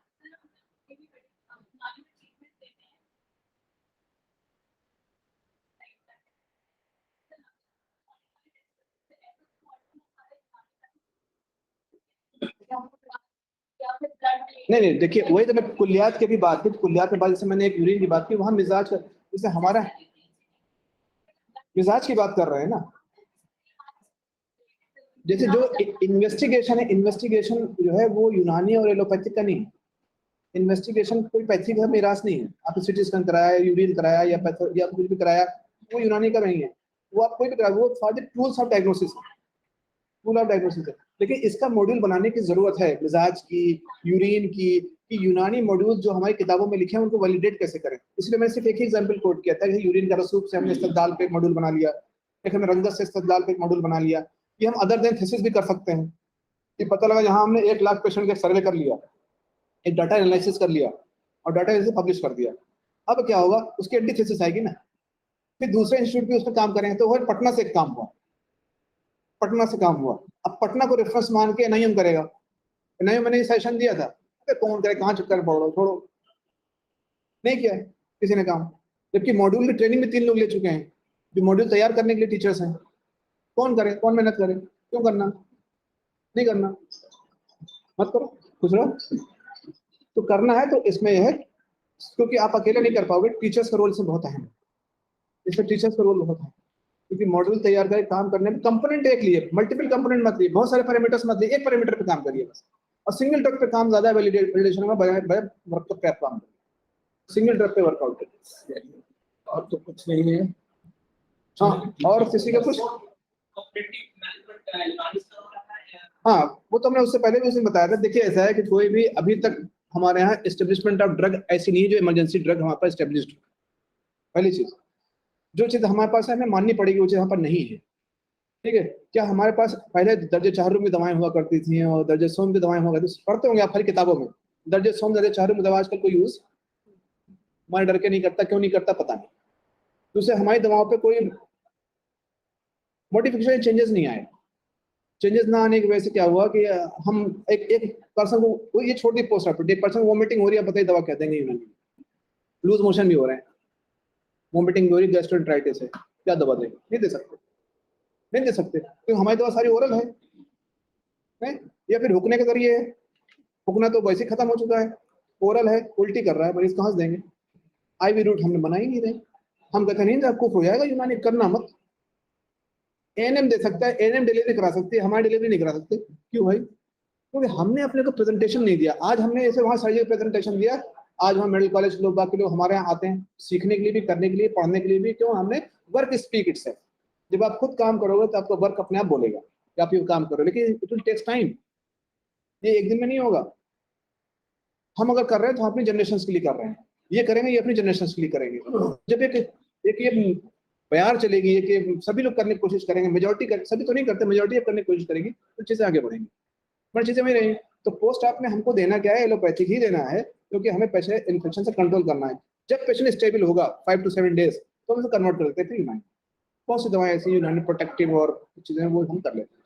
नहीं देखिए, वही तो मैं कुलियात की भी बात की, कुलियात के बाद जैसे मैंने एक यूरिन की बात की, वहां मिजाज का, जैसे हमारा मिजाज की बात कर रहे हैं ना, जैसे जो इन्वेस्टिगेशन है, इन्वेस्टिगेशन जो है वो यूनानी और एलोपैथिक का नहीं है। इन्वेस्टिगेशन कोई पैथिक का मिरास नहीं है, आप सिटी स्कैन कराया, यूरिन कराया या या कुछ भी कराया, वो यूनानी का नहीं है, वो आप कोई भी कराया, वो for the tools of diagnosis है, टूल ऑफ डायग्नोसिस है। लेकिन इसका मॉड्यूल बनाने की जरूरत है, मिजाज की, यूरिन की, कि यूनानी मॉड्यूल जो हमारी किताबों में लिखे हैं उनको वैलिडेट कैसे करें। इसलिए मैंने सिर्फ एक ही एग्जांपल कोट किया था, यूरिन का रसूख से हमने इस्तदलाल पे एक मॉड्यूल बना लिया, एक हमने रंगत से इस्तदलाल पे एक मॉड्यूल बना लिया। ये हम अदर देन थीसिस भी कर सकते हैं, कि पता लगा जहां हमने 1 लाख पेशेंट का सर्वे कर लिया, एक डाटा एनालिसिस कर लिया और डाटा एनालिसिस पब्लिश कर दिया, अब क्या होगा, उसकी एंटीथेसिस आएगी ना, फिर दूसरे इंस्टीट्यूट भी उस पर काम करेंगे। तो वो पटना से एक काम हुआ, पटना से काम हुआ, अब पटना को रेफरेंस मान के एनआईएम करेगा, एनआईएम मैंने सेशन दिया था, कौन करे, कहाँ चक्कर पड़ो, छोड़ो, नहीं किया किसी ने काम। जबकि मॉड्यूल की ट्रेनिंग में 3 लोग ले चुके हैं, जो मॉड्यूल तैयार करने के लिए टीचर्स हैं, कौन करे, कौन मेहनत करे, क्यों करना, नहीं करना, मत करो, खुश रहो। तो करना है तो इसमें यह है, क्योंकि आप अकेले नहीं कर पाओगे, टीचर्स का रोल इसमें बहुत अहम है, इसमें टीचर्स का रोल बहुत है, क्योंकि मॉड्यूल तैयार कर काम करने में कंपोनेंट एक लिए, मल्टीपल कंपोनेंट मत लिए, बहुत सारे पैरामीटर्स मत लिए, एक पैरामीटर पे काम करिए बस, और सिंगल ड्रग पे काम ज्यादा वैलिडेशन में वर्कआउट पे काम करिए, सिंगल ड्रग पे वर्कआउट करिए, और तो कुछ नहीं है। हाँ और किसी का कुछ, हाँ वो तो हमने उससे पहले भी उसने बताया था। देखिए ऐसा है कि कोई भी अभी तक हमारे यहाँ एस्टेब्लिशमेंट ऑफ ड्रग ऐसी नहीं है जो इमरजेंसी ड्रग हमारे पास एस्टेब्लिश्ड। पहली चीज, जो चीज हमारे पास है हमें माननी पड़ेगी वो चीज यहाँ पर नहीं है। ठीक है, क्या हमारे पास पहले दर्जे चारों में दवाएं हुआ करती थी और दर्जे सोम की दवाएं हुआ करती थी? पढ़ते होंगे आप हर किताबों में, दर्जे सोम दर्जे चारों में दवा आजकल कोई यूज हमारे डर के नहीं करता। क्यों नहीं करता पता नहीं। दूसरे, हमारी दवाओं पे कोई मॉडिफिकेशन चेंजेस नहीं आए। चेंजेस ना आने की वजह से क्या हुआ कि हम एक पर्सन को ये छोड़ दी पोस्ट ऑपरेटिव पर्सन वोमिटिंग हो रही है, बताइए दवा क्या देंगे यूनानी? लूज मोशन भी हो रहे हैं, वोमिटिंग भी हो रही है, गैस्ट्रोएंटेराइटिस है, क्या दवा देंगे? नहीं दे सकते, नहीं दे सकते क्योंकि हमारी दवा सारी ओरल है या फिर हुकने के जरिए है। हुकना तो वैसे खत्म हो चुका है, ओरल है, उल्टी कर रहा है, मरीज कहाँ से देंगे? आईवी रूट हमने बना ही नहीं रहे। हम कहते नहीं आपको हो जाएगा यूनानी, करना मत। एएनएम दे सकता है, एएनएम डिलीवरी करा सकती है, हमारी डिलीवरी नहीं करा सकते। क्यों भाई? क्योंकि हमने अपने को प्रेजेंटेशन नहीं दिया। आज हमने ऐसे वहां सारी प्रेजेंटेशन दिया, आज वहाँ मेडिकल कॉलेज लोग बाकी लोग हमारे यहाँ आते हैं सीखने के लिए भी, करने के लिए, पढ़ने के लिए भी। क्यों? हमने वर्क स्पीक इट से। जब आप खुद काम करोगे तो आपका वर्क अपने आप बोलेगा कि आप ये काम करो, लेकिन इट विल टेक्स टाइम, ये एक दिन में नहीं होगा। हम अगर कर रहे हैं तो हम अपनी जनरेशन के लिए कर रहे हैं, ये करेंगे ये अपनी जनरेशन के लिए करेंगे। जब एक ये बयार चलेगी कि सभी लोग करने की कोशिश करेंगे, मेजोरिटी कर, सभी तो नहीं करते, मेजोरिटी करने की कोशिश करेगी तो चीजें आगे बढ़ेंगी, पर चीजें वही रहेंगी। तो पोस्ट आप में हमको देना क्या है? एलोपैथिक ही देना है, क्योंकि हमें पेशेंट इन्फेक्शन से कंट्रोल करना है। जब पेशेंट स्टेबल होगा 5 to 7 डेज तो हम उसे कन्वर्ट कर देते हैं यूनानी। बहुत सी दवाएं ऐसी यूनानी प्रोटेक्टिव और चीजें वो हम कर लेते हैं।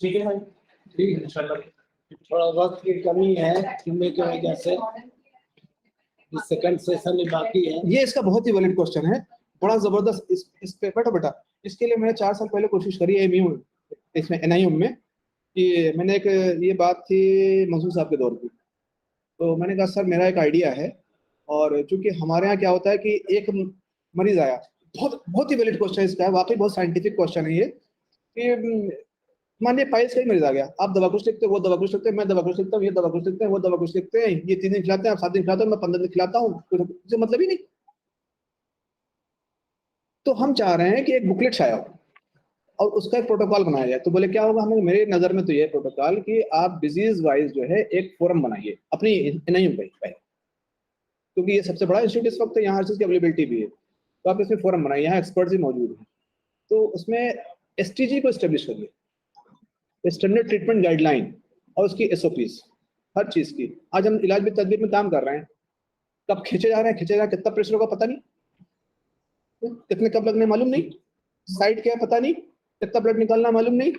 ठीक है भाई, ठीक है इंशाल्लाह। थोड़ा वक्त की कमी है समय की वजह से सेकंड सेशन में बाकी है। ये इसका बहुत ही वैलिड क्वेश्चन है, बड़ा जबरदस्त। इस पे बैठो बेटा, इसके लिए मैंने 4 साल पहले कोशिश करी है एमयू इसमें एनआईएम में, कि मैंने एक ये बात थी मंसूर साहब के दौर की। तो मैंने कहा सर मेरा एक आइडिया है, और चूंकि हमारे यहाँ क्या होता है कि एक मरीज आया, बहुत ही वैलिड क्वेश्चन इसका है, वाकई बहुत साइंटिफिक क्वेश्चन है ये, कि मानिए पाइल्स का ही मरीज आ गया, आप दवा कुछ लिखते हो, वो दवा कुछ लिखते हैं, मैं दवा कुछ लिखता हूँ, ये दवा कुछ लिखते हैं, वो दवा कुछ लिखते हैं, ये 3 दिन खिलाते हैं, आप 7 दिन खिलाते हो, मैं 15 दिन खिलाता हूँ, तो मतलब ही नहीं। तो हम चाह रहे हैं कि एक बुकलेट छाया हो और उसका एक प्रोटोकॉल बनाया जाए। तो बोले क्या होगा? हमें, मेरे नजर में तो ये प्रोटोकॉल कि आप डिजीज वाइज जो है एक फोरम बनाइए अपनी एनआईएम पे, क्योंकि ये सबसे बड़ा इंस्टीट्यूट इस वक्त है, यहाँ हर चीज की अवेलेबिलिटी भी है। तो आप इसमें फोरम बनाइए, यहाँ एक्सपर्ट्स भी मौजूद हैं। तो उसमें एसटीजी को एस्टेब्लिश करिए, स्टैंडर्ड ट्रीटमेंट गाइडलाइन, और उसकी एसओपीज हर चीज की। आज हम इलाज में तदबीर में काम कर रहे हैं, कब खींचे जा रहे हैं, खींचे जा रहे हैं, कितना प्रेशर होगा पता नहीं, कितने कब लगने मालूम नहीं, साइड क्या है पता नहीं, कितना ब्लड निकालना मालूम नहीं,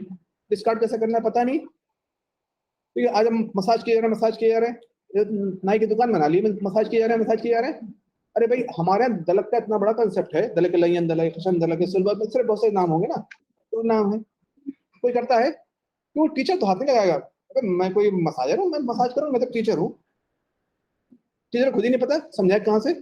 डिस्कार्ड कैसे करना पता नहीं। ठीक है, आज हम मसाज किए जा रहे हैं, मसाज किए जा रहे हैं, नाई की दुकान बना ली, मसाज किए जा रहे हैं, मसाज किए जा रहे हैं। अरे भाई हमारे यहाँ दलक का इतना बड़ा कंसेप्ट है, दलक लयन, दलक खशन, दलक सुलभ, सिर्फ बहुत से नाम होंगे ना, तो नाम है, कोई करता है क्यों? टीचर तो हाथ नहीं लगाएगा। अरे मैं कोई मसाजर हूँ, मैं मसाज करूँ? मैं तो टीचर हूँ, टीचर खुद ही नहीं पता समझाए कहाँ से।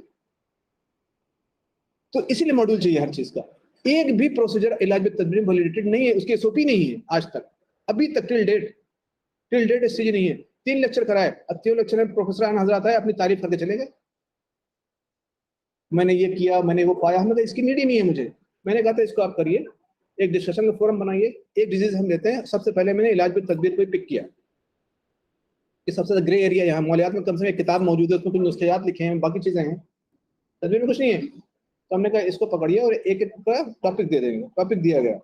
तो इसीलिए मॉड्यूल चाहिए हर चीज का। एक भी प्रोसीजर इलाज में तदबीर वैलिडेटेड नहीं है, उसकी एसओपी नहीं है आज तक, अभी तक टिल डेट एसटीजी नहीं है। 3 लेक्चर कराए, अब 3 लेक्चर में प्रोफेसर आन हजरत आए, अपनी तारीफ करके चले गए, मैंने ये किया, मैंने वो पाया। हमने कहा इसकी नीड ही नहीं है मुझे। मैंने कहा था इसको आप करिए, एक डिस्कशन का फोरम बनाइए, एक डिजीज हम लेते हैं। सबसे पहले मैंने इलाज में तदबीर को पिक किया कि सबसे ग्रे एरिया यहाँ मौलियात में कम से कम एक किताब मौजूद है, उसमें कुछ नुस्खियात लिखे हैं, बाकी चीजें हैं, तदबीर में कुछ नहीं है। तो हमने कहा इसको पकड़िए और एक एक का टॉपिक दे देंगे। टॉपिक दिया गया,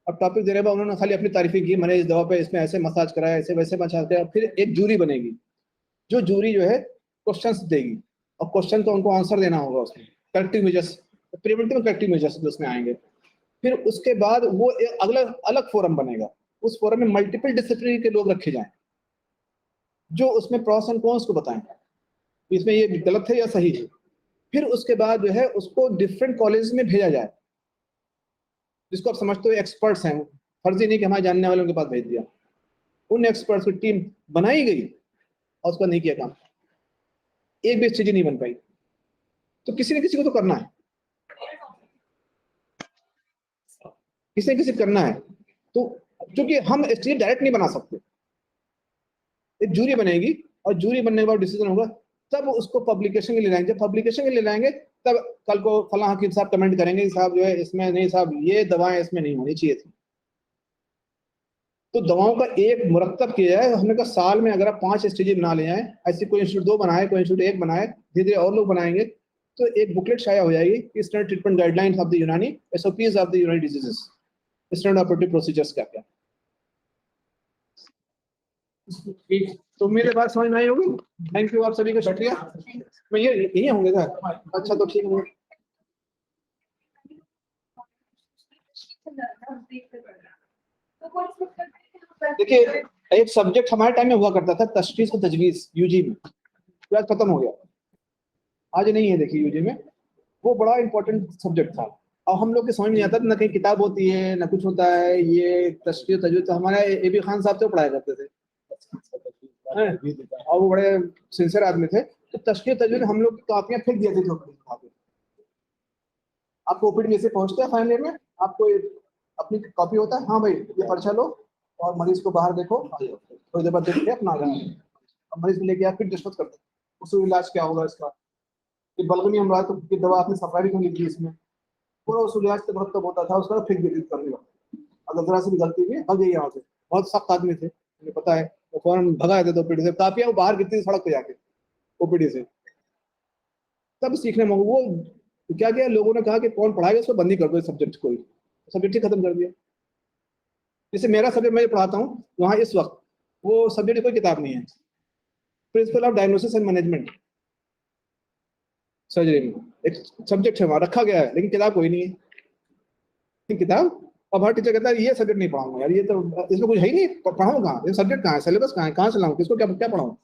अब टॉपिक देने के बाद उन्होंने खाली अपनी तारीफी की, मैंने इस दवा पे इसमें ऐसे मसाज कराया, ऐसे वैसे मसाज कराया। फिर एक जूरी बनेगी, जो जूरी जो है क्वेश्चंस देगी, और क्वेश्चन को उनको आंसर देना होगा, उसमें करेक्टिव मेजर्स, प्रिवेंटिव और करेक्टिव मेजर्स उसमें आएंगे। फिर उसके बाद वो एक अगला अलग फोरम बनेगा, उस फोरम में मल्टीपल डिसिप्लिनरी के लोग रखे जाएं, जो उसमें प्रॉस एंड कॉन्स को बताएं, इसमें ये गलत है या सही है। फिर उसके बाद जो है उसको डिफरेंट कॉलेज में भेजा जाए, जिसको आप समझते हो एक्सपर्ट्स हैं, फर्जी नहीं कि हमारे जानने वालों के पास भेज दिया। उन एक्सपर्ट्स की टीम बनाई गई और उसका नहीं किया काम, एक भी चीज नहीं बन पाई। तो किसी न किसी को तो करना है, किसी न किसी करना है। तो क्योंकि हम इस चीज डायरेक्ट नहीं बना सकते, एक जूरी बनेगी और जूरी बनने के बाद डिसीजन होगा, तब उसको पब्लिकेशन के लिए लाएंगे। जब पब्लिकेशन के लिए लाएंगे तब कल को फला हकीम साहब कमेंट करेंगे साहब जो है इसमें नहीं, साहब ये दवाएं इसमें नहीं होनी चाहिए थी। तो दवाओं का एक मुरक्कब किया है। हमने कहा साल में अगर आप 5 स्टेज बना ले जाए, ऐसे कोई इंस्टीट्यूट 2 बनाए, कोई इंस्टीट्यूट 1 बनाए, धीरे धीरे और लोग बनाएंगे, तो एक बुकलेट शाया हो जाएगी, standard treatment guidelines of the यूनानी, एसओपीज ऑफ द यूनानी डिजीजेस, स्टैंडर्ड ऑपरेटिव प्रोसीजर्स क्या क्या। तो मेरे बात समझ में आई होगी। थैंक यू, आप सभी का शुक्रिया। मैं ये यही होंगे सर। अच्छा तो ठीक है। देखिए एक सब्जेक्ट हमारे टाइम में हुआ करता था, तशखीस और तजवीज़, यूजी में, तो आज खत्म हो गया, आज नहीं है। देखिए यूजी में वो बड़ा इंपॉर्टेंट सब्जेक्ट था, और हम लोग के समझ में नहीं आता था, ना कहीं किताब होती है ना कुछ होता है। ये तशखीस तजवीज़ तो हमारे एबी खान साहब से पढ़ाया करते थे, और वो बड़े सिंसियर आदमी थे। तो तशखीस तजवीज़ हम लोग कापियां फेंक दिया थे। आपको ओपीडी में से पहुंचते हैं फाइनल ईयर में, आपको अपनी कॉपी होता है, हाँ भाई ये पर्चा लो और मरीज को बाहर देखो, थोड़ी देर बाद देख के अपना आ जाए। अब मरीज को लेके आप फिर डिस्कस करते हैं उसको इलाज क्या होगा इसका, कि बलगमी अमराज तो की दवा आपने सफाई क्यों लिखी इसमें, पूरा उस इलाज से मुरतब होता था, उसका फिर विजिट करने लगा। अगर जरा सी भी गलती हुई भाग जाइए यहाँ से। बहुत सख्त आदमी थे, मुझे पता है, वो फौरन भगाए थे ओपीडी से। कापियां वो बाहर गिरती थी सड़क पे जाके ओपीडी से। तब सीखने में वो क्या किया, लोगों ने कहा कि कौन पढ़ाएगा इसको, बंदी कर दो इस सब्जेक्ट को, सब्जेक्ट ही खत्म कर दिया। जैसे मेरा सब्जेक्ट मैं पढ़ाता हूँ वहाँ इस वक्त वो सब्जेक्ट कोई किताब नहीं है, principle of diagnosis and management surgery में एक सब्जेक्ट है वहाँ रखा गया है, लेकिन किताब कोई नहीं है। किताब अब हर टीचर कहता है ये सब्जेक्ट नहीं पढ़ाऊंगा यार, ये तो इसमें कुछ है ही नहीं, पढ़ाऊँ कहाँ, ये सब्जेक्ट कहाँ है, सिलेबस कहाँ है, कहाँ से लाऊं, किसको क्या क्या पढ़ाऊँ।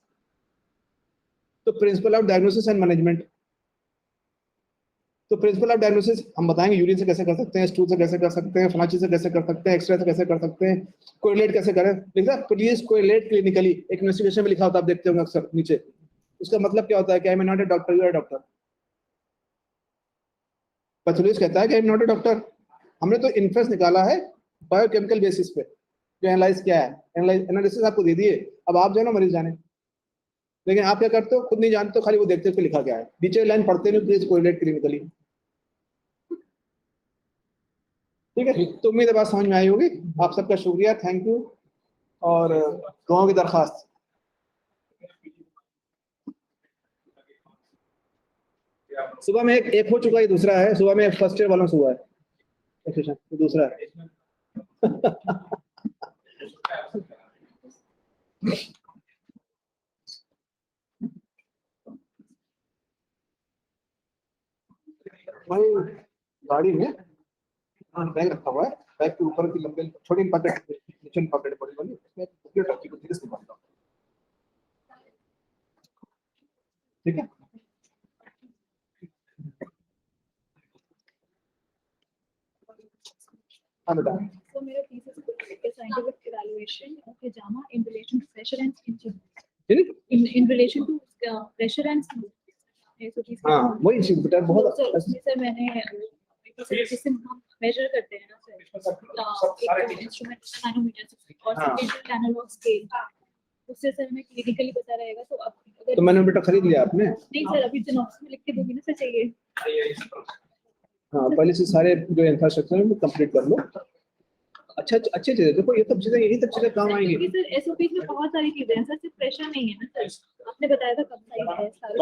तो principle of diagnosis and management, तो प्रिंसिपल ऑफ डायग्नोसिस हम बताएंगे यूरिन से कैसे कर सकते हैं, स्टूल से कैसे कर सकते हैं, फलाची से कैसे कर सकते हैं, एक्सरे से कैसे कर सकते हैं, कोरिलेट कैसे करें। लिखा प्लीज कोरिलेट क्लिनिकली, एक इन्वेस्टिगेशन में लिखा होता है, आप देखते होंगे अक्सर नीचे। उसका मतलब क्या होता है कि I am not a doctor, you are doctor. Pathologist कहता है कि I am not a doctor. हमने तो इन्फरेंस निकाला है बायोकेमिकल बेसिस पे, जो एनालाइज क्या है, एनालिसिस आपको दे दिए, अब आप जो है ना मरीज जाने। लेकिन आप क्या करते हो, खुद नहीं जानते हो, खाली वो देखते हो लिखा क्या है, नीचे लाइन पढ़ते नहीं, प्लीज कोरिलेट क्लिनिकली। ठीक है, तो उम्मीद है बात समझ में आई होगी। आप सबका शुक्रिया, थैंक यू। और दुआओं की दरखास्त। सुबह में एक हो चुका है, दूसरा है, सुबह में फर्स्ट ईयर वालों से हुआ है, दूसरा है। भाई गाड़ी में बैग रखा हुआ है, बैग के ऊपर की लंबे छोटी पॉकेट, नीचे पॉकेट बड़ी वाली, उसमें पॉकेट रखी हुई है, इसके बाद ठीक है। हाँ बेटा, So मेरा thesis is scientific evaluation of pajama in relation to pressure and skin changes. In relation to pressure and skin. हाँ वही चीज बेटा, बहुत सर उसमें सर मैंने जिसे हम मेजर करते हैं ना सर, एक इंस्ट्रूमेंट नैनोमीटर और सेकेंडरी एनालॉग स्केल, उससे सर हमें क्लिनिकली पता रहेगा। तो अब अगर तो मैंने बेटा खरीद लिया आपने? नहीं सर, अभी जनॉक्स में लिख के दूंगी ना सर, चाहिए। हाँ पहले से सारे जो इंफ्रास्ट्रक्चर है वो कंप्लीट कर लो। अच्छा अच्छी चीजें देखो, ये सब चीजें, यही सब चीजें काम आएंगी सर। एसओपी में बहुत सारी चीजें हैं सर, सिर्फ प्रेशर नहीं है ना सर, आपने बताया था कब साइज है सारे।